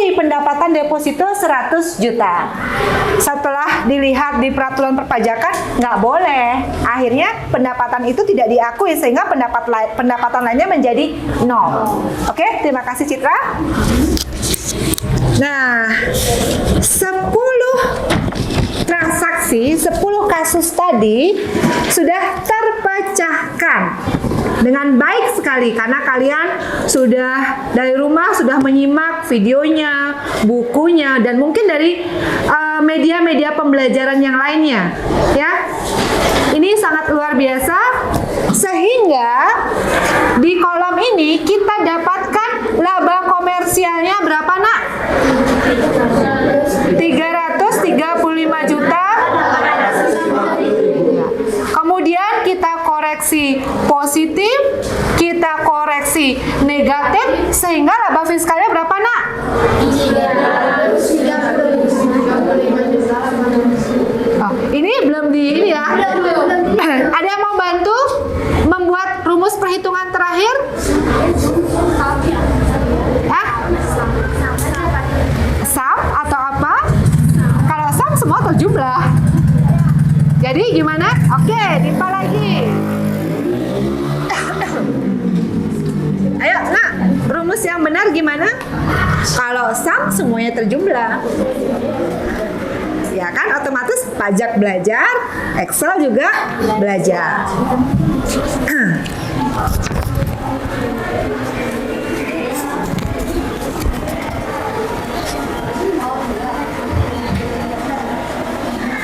diakui pendapatan deposito 100 juta. Setelah dilihat di peraturan perpajakan, nggak boleh. Akhirnya pendapatan itu tidak diakui sehingga pendapatan lainnya menjadi 0. Oke, terima kasih Citra. Nah, 10 transaksi, 10 kasus tadi sudah terpecahkan dengan baik sekali karena kalian sudah dari rumah sudah menyimak videonya, bukunya, dan mungkin dari media-media pembelajaran yang lainnya, ya. Ini sangat luar biasa sehingga di kolom ini kita dapatkan laba komersialnya berapa, Nak? 335 juta. Kemudian kita koreksi positif, kita koreksi negatif sehingga laba fiskalnya berapa, Nak? 335 juta. Oh, ini belum di ini ya. Ada yang mau bantu membuat rumus perhitungan terakhir? Hah? Sum atau apa? Kalau sum semua terjumlah. Jadi gimana? Oke, Dipa lagi. Ayo, Nak, rumus yang benar gimana? Kalau sum semuanya terjumlah. Ya kan, otomatis pajak belajar, Excel juga belajar.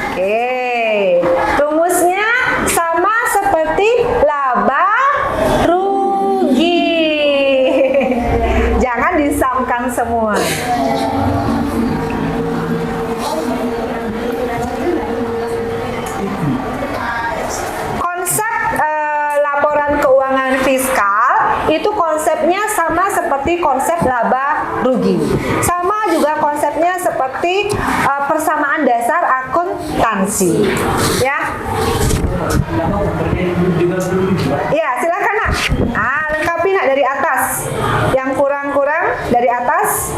Oke, rumusnya sama seperti laba rugi. Jangan disamkan semua. Laporan keuangan fiskal itu konsepnya sama seperti konsep laba rugi. Sama juga konsepnya seperti persamaan dasar akuntansi. Ya. Ya, silakan, Nak. Lengkapi, Nak, dari atas. Yang kurang-kurang dari atas.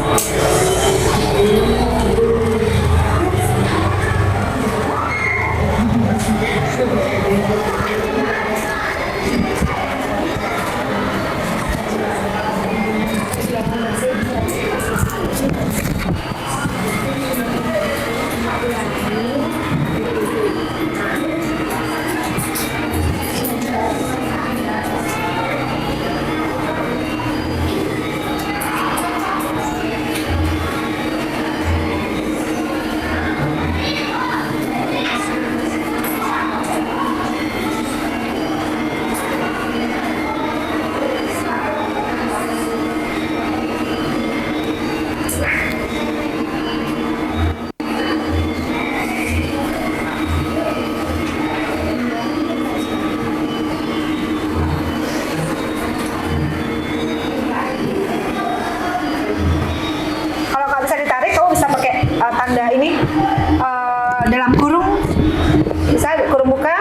Tanda ini dalam kurung, bisa kurung buka,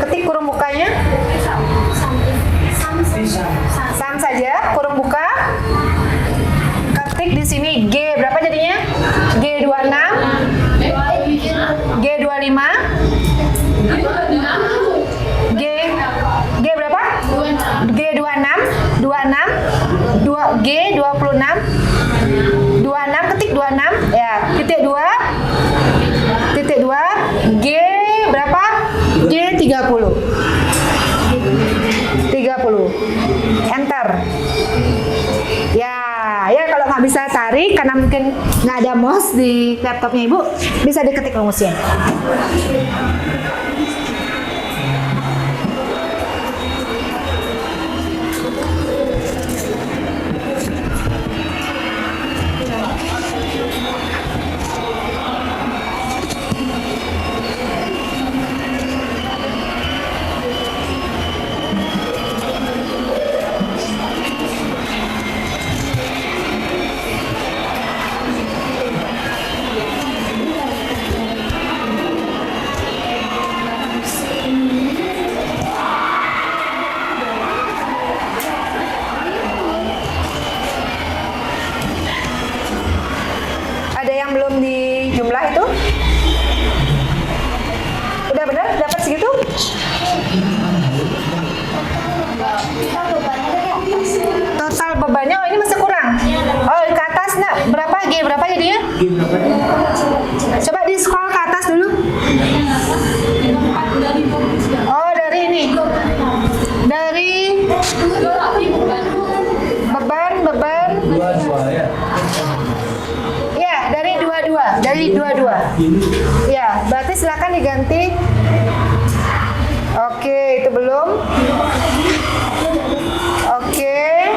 ketik kurung bukanya, sam saja, kurung buka, ketik di sini G berapa jadinya? G26, G25, G berapa? G26, 26, G26, 26, ketik 26, ya, titik 2, G berapa? G 30, enter. Ya kalau nggak bisa tarik karena mungkin nggak ada mouse di laptopnya Ibu, bisa diketik rumusnya. Ya, dari dua-dua. Ya, berarti silakan diganti. Oke, itu belum. Oke.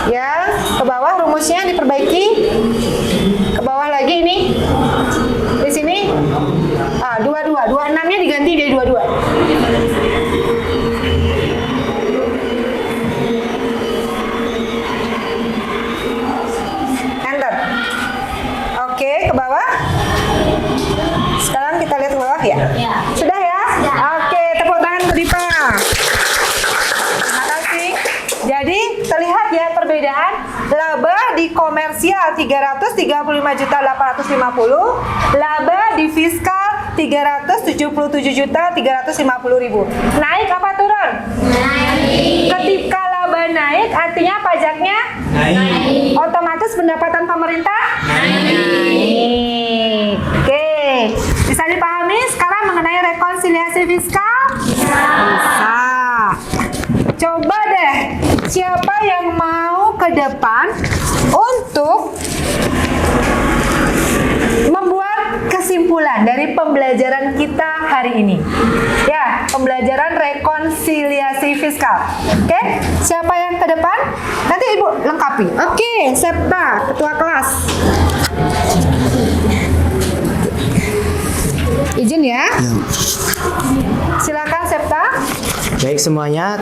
Ya, ke bawah rumusnya diperbaiki. Ke bawah lagi ini. Di sini. Ah, 22. 26-nya diganti jadi 22. Enter. Oke, ke bawah. Sekarang kita lihat ke bawah ya. Sudah ya? Oke, tepuk tangan untuk Dipa. Terima kasih. Jadi terlihat ya perbedaan laba di komersial 335.850, laba di fiskal 377.350.000. Naik apa turun? Naik. Ketika laba naik artinya pajaknya naik. Otomatis pendapatan pemerintah naik. Oke. Bisa dipahami sekarang mengenai rekonsiliasi fiskal? Bisa. Coba deh, siapa yang mau ke depan untuk membuat kesimpulan dari pembelajaran kita hari ini? Ya, pembelajaran rekonsiliasi fiskal. Oke, siapa yang ke depan? Nanti Ibu lengkapi. Oke, Septa, ketua kelas. Izin ya. Silakan Septa. Baik semuanya,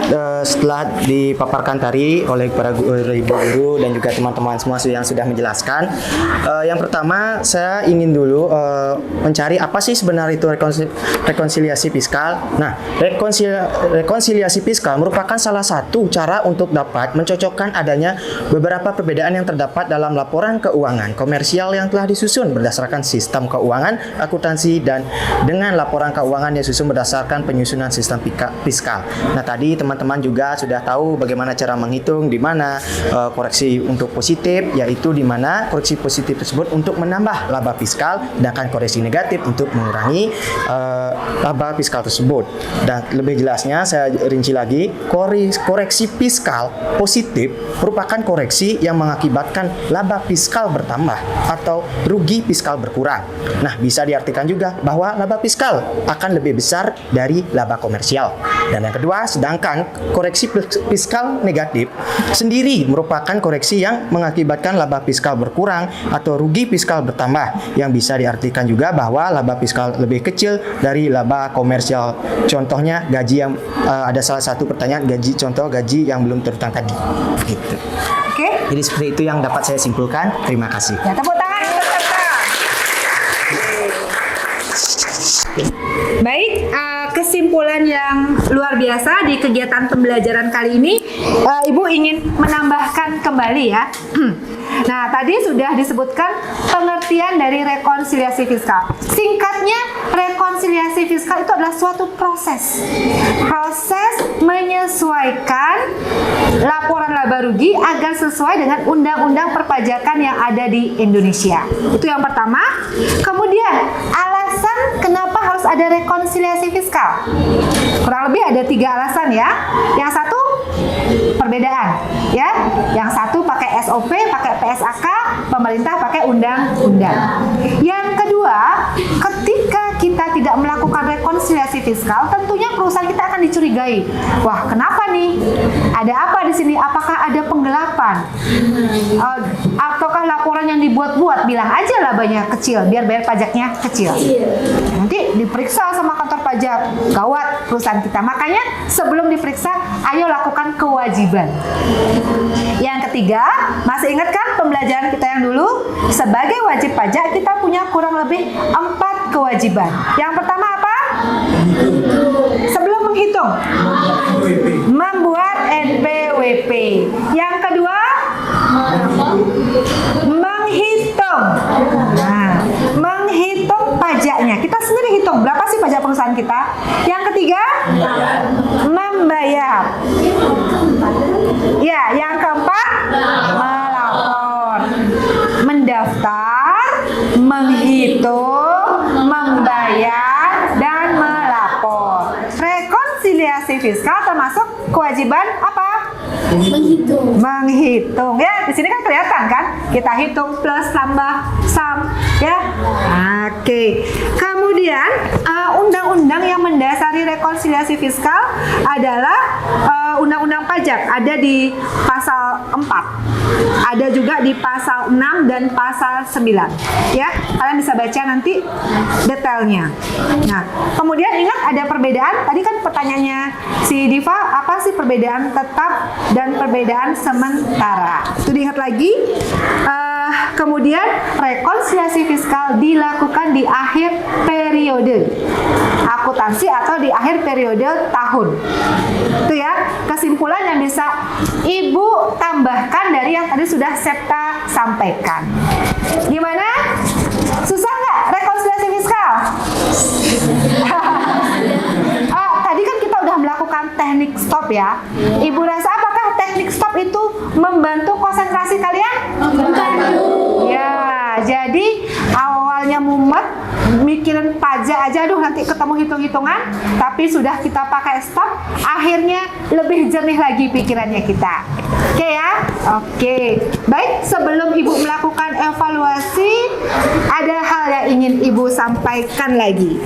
setelah dipaparkan tadi oleh para ibu guru dan juga teman-teman semua yang sudah menjelaskan, yang pertama saya ingin dulu mencari apa sih sebenarnya itu rekonsiliasi fiskal. Nah, rekonsiliasi fiskal merupakan salah satu cara untuk dapat mencocokkan adanya beberapa perbedaan yang terdapat dalam laporan keuangan komersial yang telah disusun berdasarkan sistem keuangan akuntansi dan dengan laporan keuangan yang disusun berdasarkan penyusunan sistem fiskal. Nah, tadi teman-teman juga sudah tahu bagaimana cara menghitung di mana koreksi untuk positif, yaitu di mana koreksi positif tersebut untuk menambah laba fiskal, sedangkan koreksi negatif untuk mengurangi laba fiskal tersebut. Dan lebih jelasnya saya rinci lagi, koreksi fiskal positif merupakan koreksi yang mengakibatkan laba fiskal bertambah atau rugi fiskal berkurang. Nah, bisa diartikan juga bahwa laba fiskal akan lebih besar dari laba komersial. Dan yang kedua, sedangkan koreksi fiskal negatif sendiri merupakan koreksi yang mengakibatkan laba fiskal berkurang atau rugi fiskal bertambah, yang bisa diartikan juga bahwa laba fiskal lebih kecil dari laba komersial. Contohnya gaji yang ada salah satu pertanyaan contoh gaji yang belum terutang tadi. Gitu. Oke. Jadi seperti itu yang dapat saya simpulkan. Terima kasih. Ya, tepuk tangan untuk Septa. Baik, kesimpulan yang luar biasa di kegiatan pembelajaran kali ini, Ibu ingin menambahkan kembali ya. Nah, tadi sudah disebutkan pengertian dari rekonsiliasi fiskal. Singkatnya, rekonsiliasi fiskal itu adalah suatu proses menyesuaikan laporan laba rugi agar sesuai dengan undang-undang perpajakan yang ada di Indonesia. Itu yang pertama. Kemudian, alasan kenapa harus ada rekonsiliasi fiskal? Kurang lebih ada 3 alasan ya. Yang satu, perbedaan ya. Yang satu pakai SOP, pakai PSAK, pemerintah pakai undang-undang. Yang kedua, ketika kita tidak melakukan rekonsiliasi fiskal, tentunya perusahaan kita akan dicurigai. Wah, kenapa nih? Ada apa di sini? Apakah ada penggelapan? Ataukah laporan yang dibuat-buat? Bilang aja labanya kecil, biar bayar pajaknya kecil. Nanti diperiksa sama kantor pajak, gawat perusahaan kita. Makanya sebelum diperiksa, ayo lakukan kewajiban. Yang ketiga, masih ingat kan pembelajaran kita yang dulu? Sebagai wajib pajak kita punya kurang lebih 4 kewajiban. Yang pertama apa? Sebelum menghitung, membuat NPWP. Yang kedua, menghitung. Nah, menghitung pajaknya. Kita sendiri hitung berapa sih pajak perusahaan kita. Yang ketiga, membayar. Ya, yang keempat, melapor. Mendaftar, menghitung, membayar, dan melapor. Rekonsiliasi rekonsiliasi fiskal termasuk kewajiban apa? Menghitung. Ya, di sini kan kelihatan kan? Kita hitung plus tambah sum, ya. Oke. Kemudian undang-undang yang mendasari rekonsiliasi fiskal adalah undang-undang pajak, ada di pasal 4. Ada juga di pasal 6 dan pasal 9. Ya, kalian bisa baca nanti detailnya. Nah, kemudian ingat ada perbedaan. Tadi kan pertanyaannya si Diva, apa sih perbedaan tetap dan perbedaan sementara? Itu diingat lagi. Kemudian rekonsiliasi fiskal dilakukan di akhir periode akuntansi atau di akhir periode tahun. Itu ya kesimpulan yang bisa Ibu tambahkan dari yang tadi sudah Septa sampaikan. Gimana? Susah nggak rekonsiliasi fiskal? Tadi kan kita udah melakukan teknik stop ya. Ibu rasa apakah teknik stop itu membantu konsentrasi kalian? Ya, jadi awalnya mumet, mikirin pajak aja, aduh nanti ketemu hitung-hitungan, tapi sudah kita pakai stop, akhirnya lebih jernih lagi pikirannya kita. Oke ya? Oke. Baik, sebelum Ibu melakukan evaluasi, ada hal yang ingin Ibu sampaikan lagi.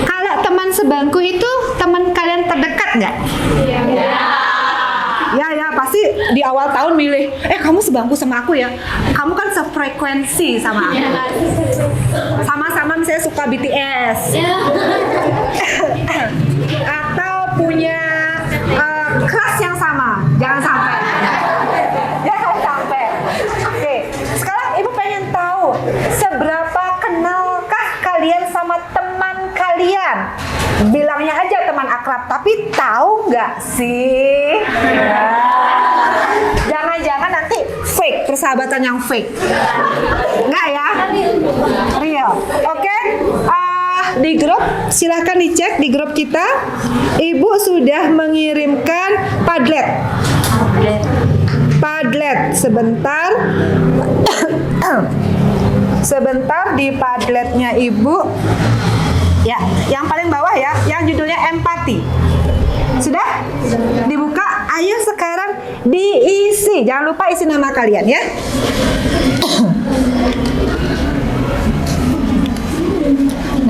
Kalau teman sebangku itu teman kalian terdekat nggak? Ya, pasti di awal tahun milih, kamu sebangku sama aku ya, kamu kan sefrekuensi sama aku, sama-sama misalnya suka BTS, atau punya kelas yang sama, jangan sampai. Oke, sekarang Ibu pengen tahu, seberapa kenalkah kalian sama teman kalian? Bilangnya aja teman akrab, tapi tahu nggak sih? Jangan-jangan nanti fake, persahabatan yang fake. Nggak ya? Real. Oke? Di grup, silahkan dicek di grup kita. Ibu sudah mengirimkan Padlet. Sebentar. Sebentar di Padletnya Ibu. Ya, yang paling bawah ya, yang judulnya empati. Sudah? Dibuka, ayo sekarang diisi. Jangan lupa isi nama kalian ya.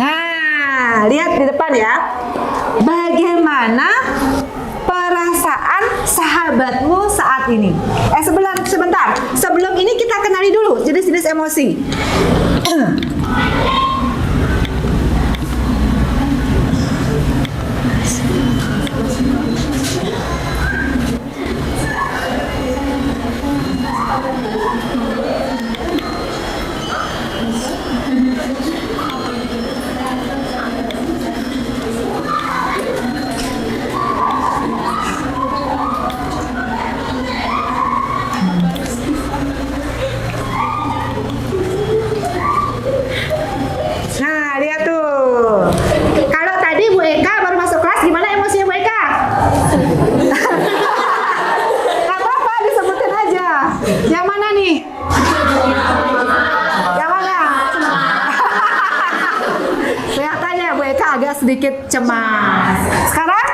Nah, lihat di depan ya. Bagaimana perasaan sahabatmu saat ini? Sebentar. Sebelum ini kita kenali dulu jenis-jenis emosi. Nah, lihat tuh. Kalau tadi Bu Eka baru masuk kelas, gimana emosinya Bu Eka? Gak apa-apa, disebutin aja. Yang mana nih? Yang mana? Kelihatannya Bu Eka agak sedikit cemas. Sekarang?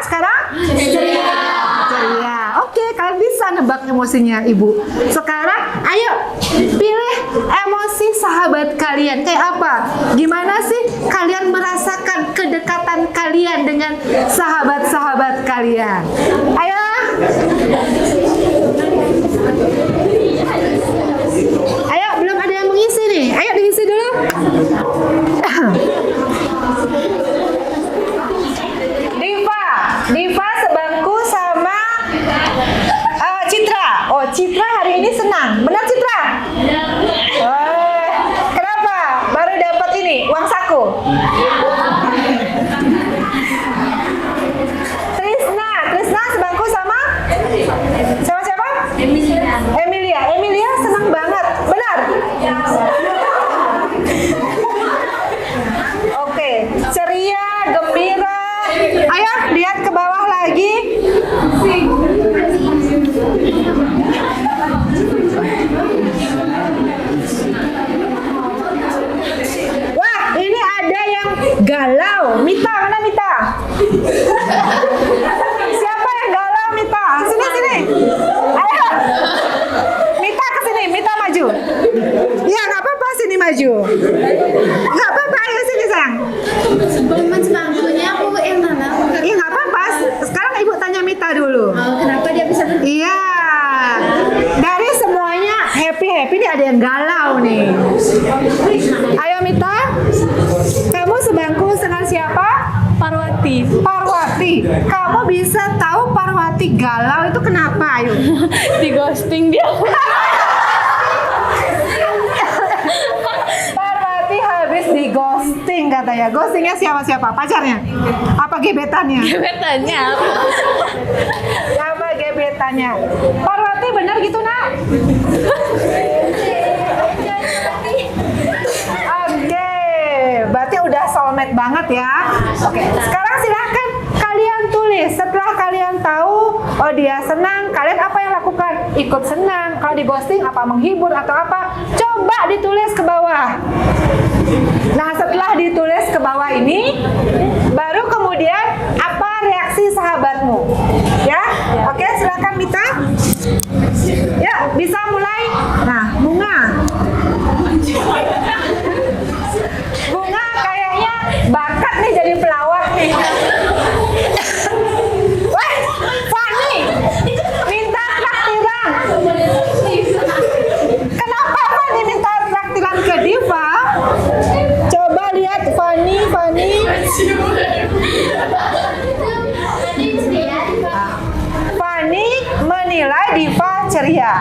Ceria. Oke, kalian bisa nebak emosinya Ibu. Sekarang, ayo pilih emosi sahabat kalian. Kayak apa? Gimana sih kalian merasakan kedekatan kalian dengan sahabat-sahabat kalian? Ayo. Ayo, belum ada yang mengisi nih. Ayo diisi dulu. Diva sebangku sama Citra. Oh, Citra hari ini senang. Benar Citra? Kenapa? Baru dapat ini uang saku. Trisna sebangku sama siapa? Emilia senang banget. Benar? Oke, ceria, gembira. Ayo lihat ke bawah lagi. Parwati, kamu bisa tahu Parwati galau itu kenapa? Ayo. Di ghosting dia. Parwati habis di ghosting katanya. Ghostingnya siapa? Pacarnya? Apa gebetannya? Gebetannya. Apa gebetannya? Parwati benar gitu nak? Oke, berarti udah soulmate banget ya. Oke, sekarang silahkan kalian tulis. Setelah kalian tahu, oh dia senang, kalian apa yang lakukan? Ikut senang. Kalau di ghosting apa menghibur atau apa? Coba ditulis ke bawah. Nah, setelah ditulis ke bawah ini, baru kemudian apa reaksi sahabatmu? Ya, oke, silakan Mita. Ya, bisa mulai. Nah, Bunga kayaknya bakat nih jadi pelawak nih. Wah, Fani, minta traktiran. Kenapa Fani minta traktiran ke Diva? Coba lihat Fani. Fani menilai Diva ceria.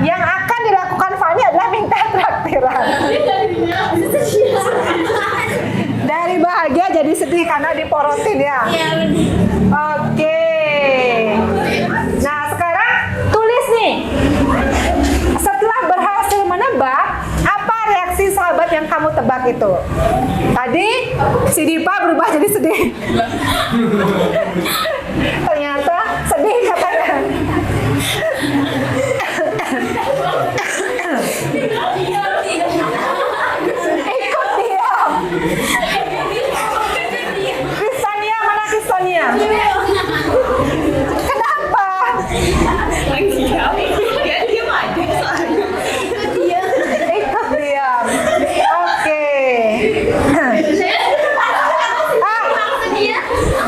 Yang akan dilakukan Fani adalah minta traktiran. Dari bahagia jadi sedih karena diporotin ya. Oke. Nah, sekarang tulis nih. Setelah berhasil menebak, apa reaksi sahabat yang kamu tebak itu? Tadi si Diva berubah jadi sedih. Ternyata sedih katanya. Ikut diam. Kristania, mana Kristania? Kenapa? Ikut diam. Oke.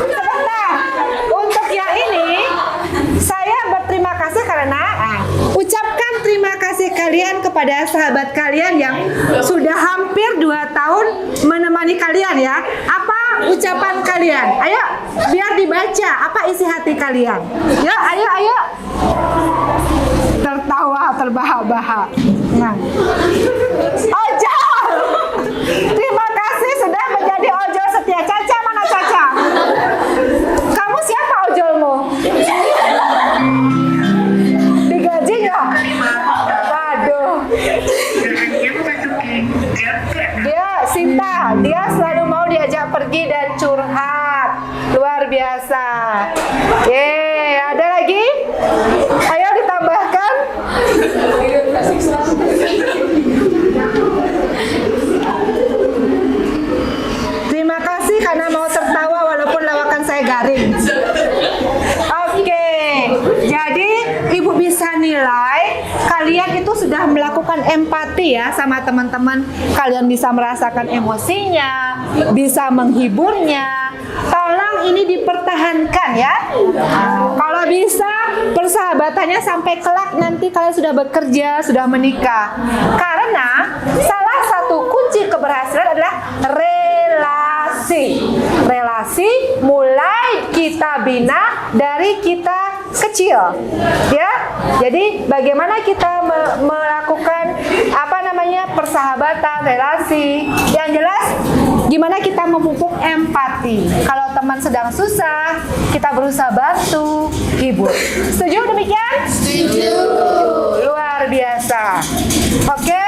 Sebentar. Untuk yang ini, saya berterima kasih karena ucapkan terima kasih kalian kepada sahabat kalian yang sudah hampir 2 tahun menemani kalian ya. Apa ucapan kalian? Ayo, biar dibaca apa isi hati kalian. Ya, ayo. Tertawa terbahak-bahak. Nah. Ojol. Terima kasih sudah menjadi ojol setia. Caca, mana Caca? Kamu siapa ojolmu? Digaji nggak? Waduh. Dia Sinta, dia selalu mau diajak pergi dan curhat. Luar biasa. Yeay, ada lagi? Ayo ditambahkan. Terima kasih karena mau tertawa walaupun lawakan saya garing. Oke, jadi Ibu bisa nilai kalian itu sudah melakukan empati ya sama teman-teman. Kalian bisa merasakan emosinya, bisa menghiburnya. Tolong ini dipertahankan ya. Kalau bisa persahabatannya sampai kelak nanti kalian sudah bekerja, sudah menikah. Karena salah satu kunci keberhasilan adalah relasi. Relasi mulai kita bina dari kita kecil, ya. Jadi bagaimana kita melakukan persahabatan, relasi. Yang jelas gimana kita memupuk empati. Kalau teman sedang susah, kita berusaha bantu, hibur. Setuju demikian? Setuju. Luar biasa. Oke?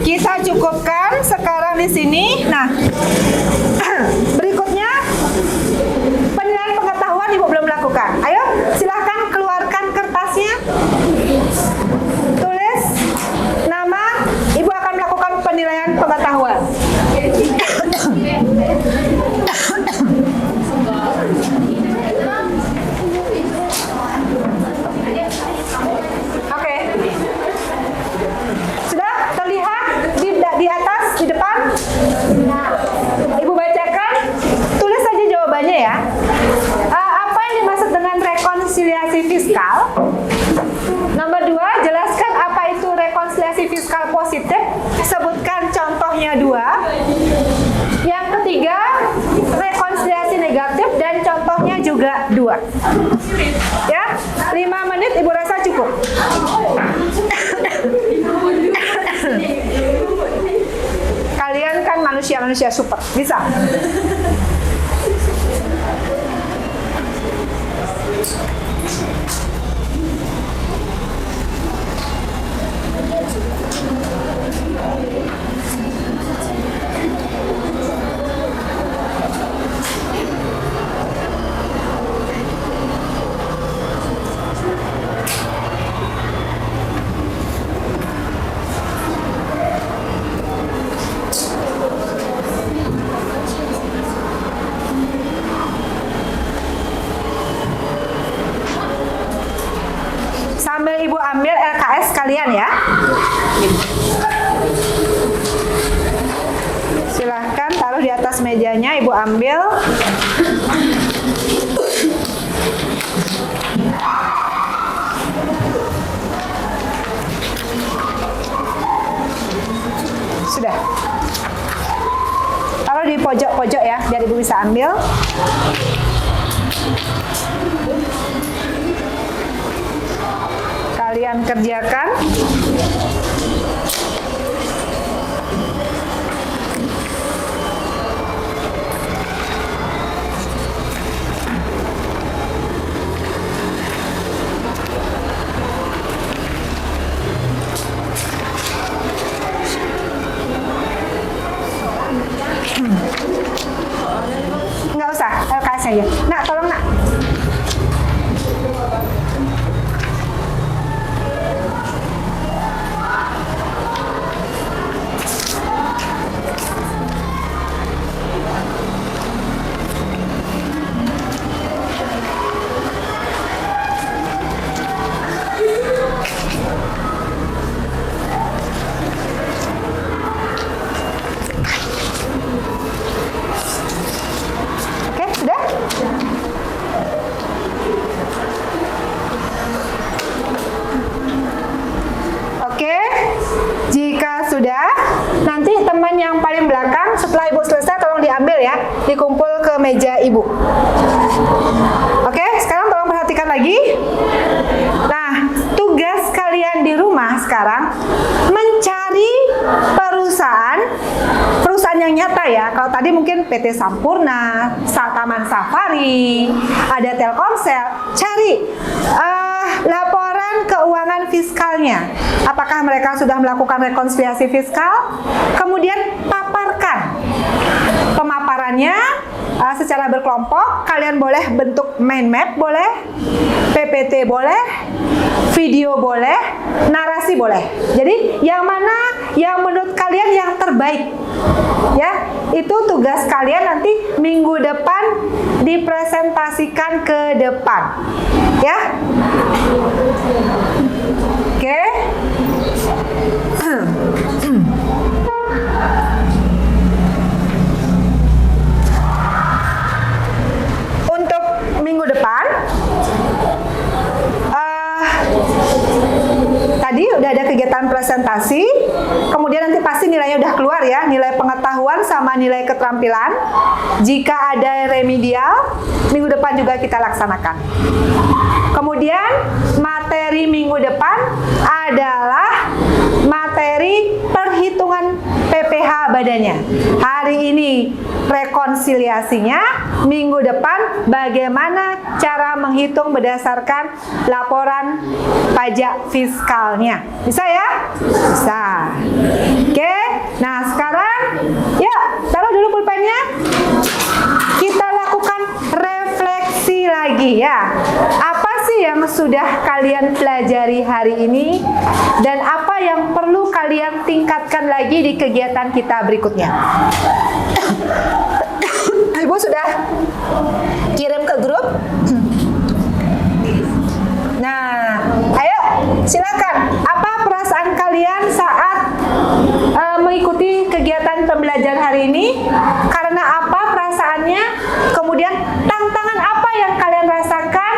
Kita cukupkan sekarang di sini. Nah, berikutnya penilaian pengetahuan Ibu belum lakukan. Ayo, silahkan keluarkan kertasnya. Tulis nama. Ibu akan melakukan penilaian pengetahuan. Oke. Sudah terlihat di atas, di depan? Nah, Ibu bacakan. Tulis saja jawabannya ya. Apa yang dimaksud dengan rekonsiliasi fiskal? Nomor 2, jelaskan apa itu rekonsiliasi fiskal positif. Sebutkan contohnya 2. Yang ketiga, rekonsiliasi negatif. juga 2. Ya, 5 menit Ibu rasa cukup. Kalian kan manusia-manusia super, bisa. Sambil Ibu ambil LKS kalian ya. Silahkan taruh di atas mejanya, Ibu ambil. Sudah. Taruh di pojok-pojok ya, biar Ibu bisa ambil. Kalian kerjakan. Nggak usah, LKS aja. Nak, tolong nak. Oke, sudah? Oke, jika sudah, nanti teman yang paling belakang setelah Ibu selesai tolong diambil ya, dikumpul ke meja Ibu. Oke, sekarang tolong perhatikan lagi. Nah, tugas kalian di rumah sekarang mencari perusahaan yang nyata ya. Kalau tadi mungkin PT Sampurna, Taman Safari, ada Telkomsel, cari laporan keuangan fiskalnya. Apakah mereka sudah melakukan rekonsiliasi fiskal? Kemudian paparkan pemaparannya secara berkelompok. Kalian boleh bentuk mind map boleh, PPT boleh, video boleh, narasi boleh. Jadi yang mana yang menurut kalian yang terbaik? Ya, itu tugas kalian nanti minggu depan dipresentasikan ke depan. Ya. Oke. Untuk minggu depan tadi udah ada kegiatan presentasi, kemudian nanti pasti nilainya udah keluar ya, nilai pengetahuan sama nilai keterampilan. Jika ada remedial, minggu depan juga kita laksanakan. Kemudian materi minggu depan adalah materi perhitungan PPh badannya. Hari ini rekonsiliasinya, minggu depan bagaimana cara menghitung berdasarkan laporan pajak fiskalnya. Bisa ya? Bisa. Oke, nah sekarang yuk taruh dulu pulpennya. Kita lakukan refleksi lagi ya. Apa sih yang sudah kalian pelajari hari ini dan apa yang perlu kalian tingkatkan lagi di kegiatan kita berikutnya? Ibu sudah kirim ke grup. Nah, ayo silakan. Apa perasaan kalian saat mengikuti kegiatan pembelajaran hari ini? Karena apa perasaannya? Kemudian tantangan apa yang kalian rasakan?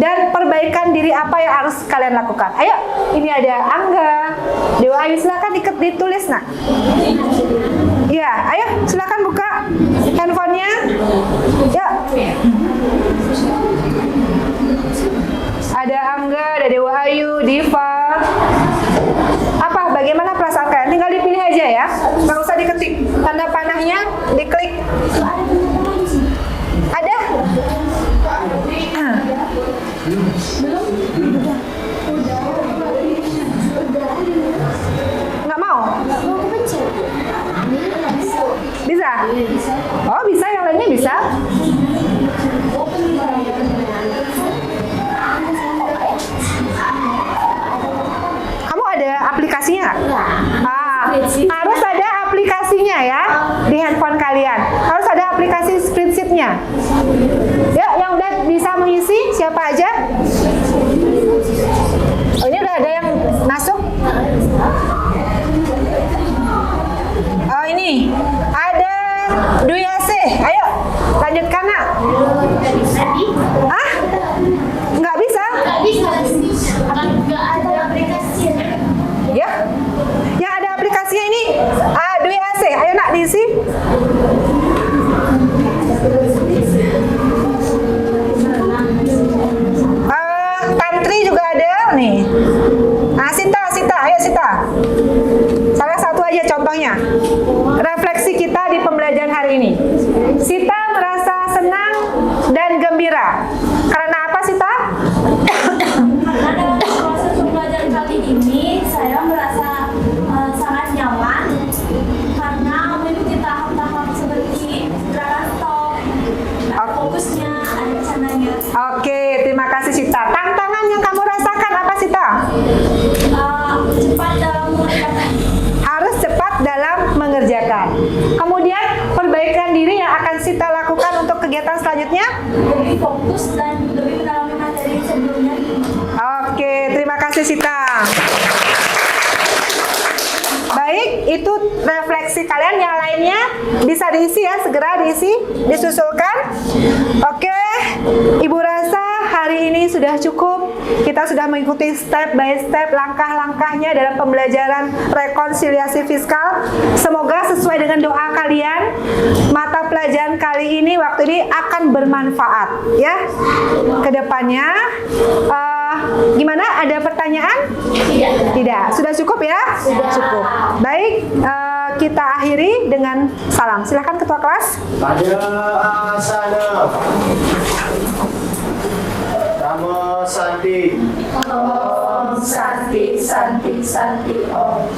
Dan perbaikan diri apa yang harus kalian lakukan? Ayo, ini ada Angga, Dewa Ayu, silakan ditulis nak. Ya, ayo silakan buka handphonenya. Yuk. Diva. Apa? Bagaimana perasaan kalian? Tinggal dipilih aja ya. Nggak usah diketik. Tanda panahnya diklik. Ada? Nggak mau? Bisa? Oh bisa, yang lainnya bisa? Kamu ada aplikasinya nggak? Harus ada aplikasinya ya di handphone kalian. Harus ada aplikasi spreadsheet-nya. Ya, yang udah bisa mengisi siapa aja? Oh, ini udah ada yang masuk? Oh ini ada Dwi Asih. Ayo lanjutkan nak. Ah? Nggak bisa? Ya, yang ada aplikasinya ini Dwi Asih. Ayo nak diisi. Tantri juga ada nih. Sita, ayo Sita. Salah satu aja contohnya. Refleksi kita di pembelajaran hari ini. Sita merasa senang dan gembira. Karena apa Sita? Karena dalam proses pembelajaran kali ini saya merasa sangat nyaman karena mengikuti tahap-tahap seperti gerakan stop, fokusnya, ada cananya. Oke, terima kasih Sita. Tantangan yang kamu rasakan apa Sita? Cepat dalam mengerjakan. Harus cepat dalam mengerjakan. Kemudian perbaikan diri yang akan Sita lakukan untuk kegiatan selanjutnya? Lebih fokus dan lebih mendalami materi sebelumnya. Oke, terima kasih Sita. Baik, itu refleksi kalian. Yang lainnya bisa diisi ya, segera diisi, disusulkan. Oke, Ibu rasa hari ini sudah cukup. Kita sudah mengikuti step by step langkah-langkahnya dalam pembelajaran rekonsiliasi fiskal. Semoga sesuai dengan doa kalian, mata pelajaran kali ini waktu ini akan bermanfaat ya ke depannya. Gimana? Ada pertanyaan? Tidak. Sudah cukup ya? Sudah. Cukup. Baik, kita akhiri dengan salam. Silakan Ketua Kelas. Pada asana. Namo Santi. Om Santi, Santi, Santi, Om.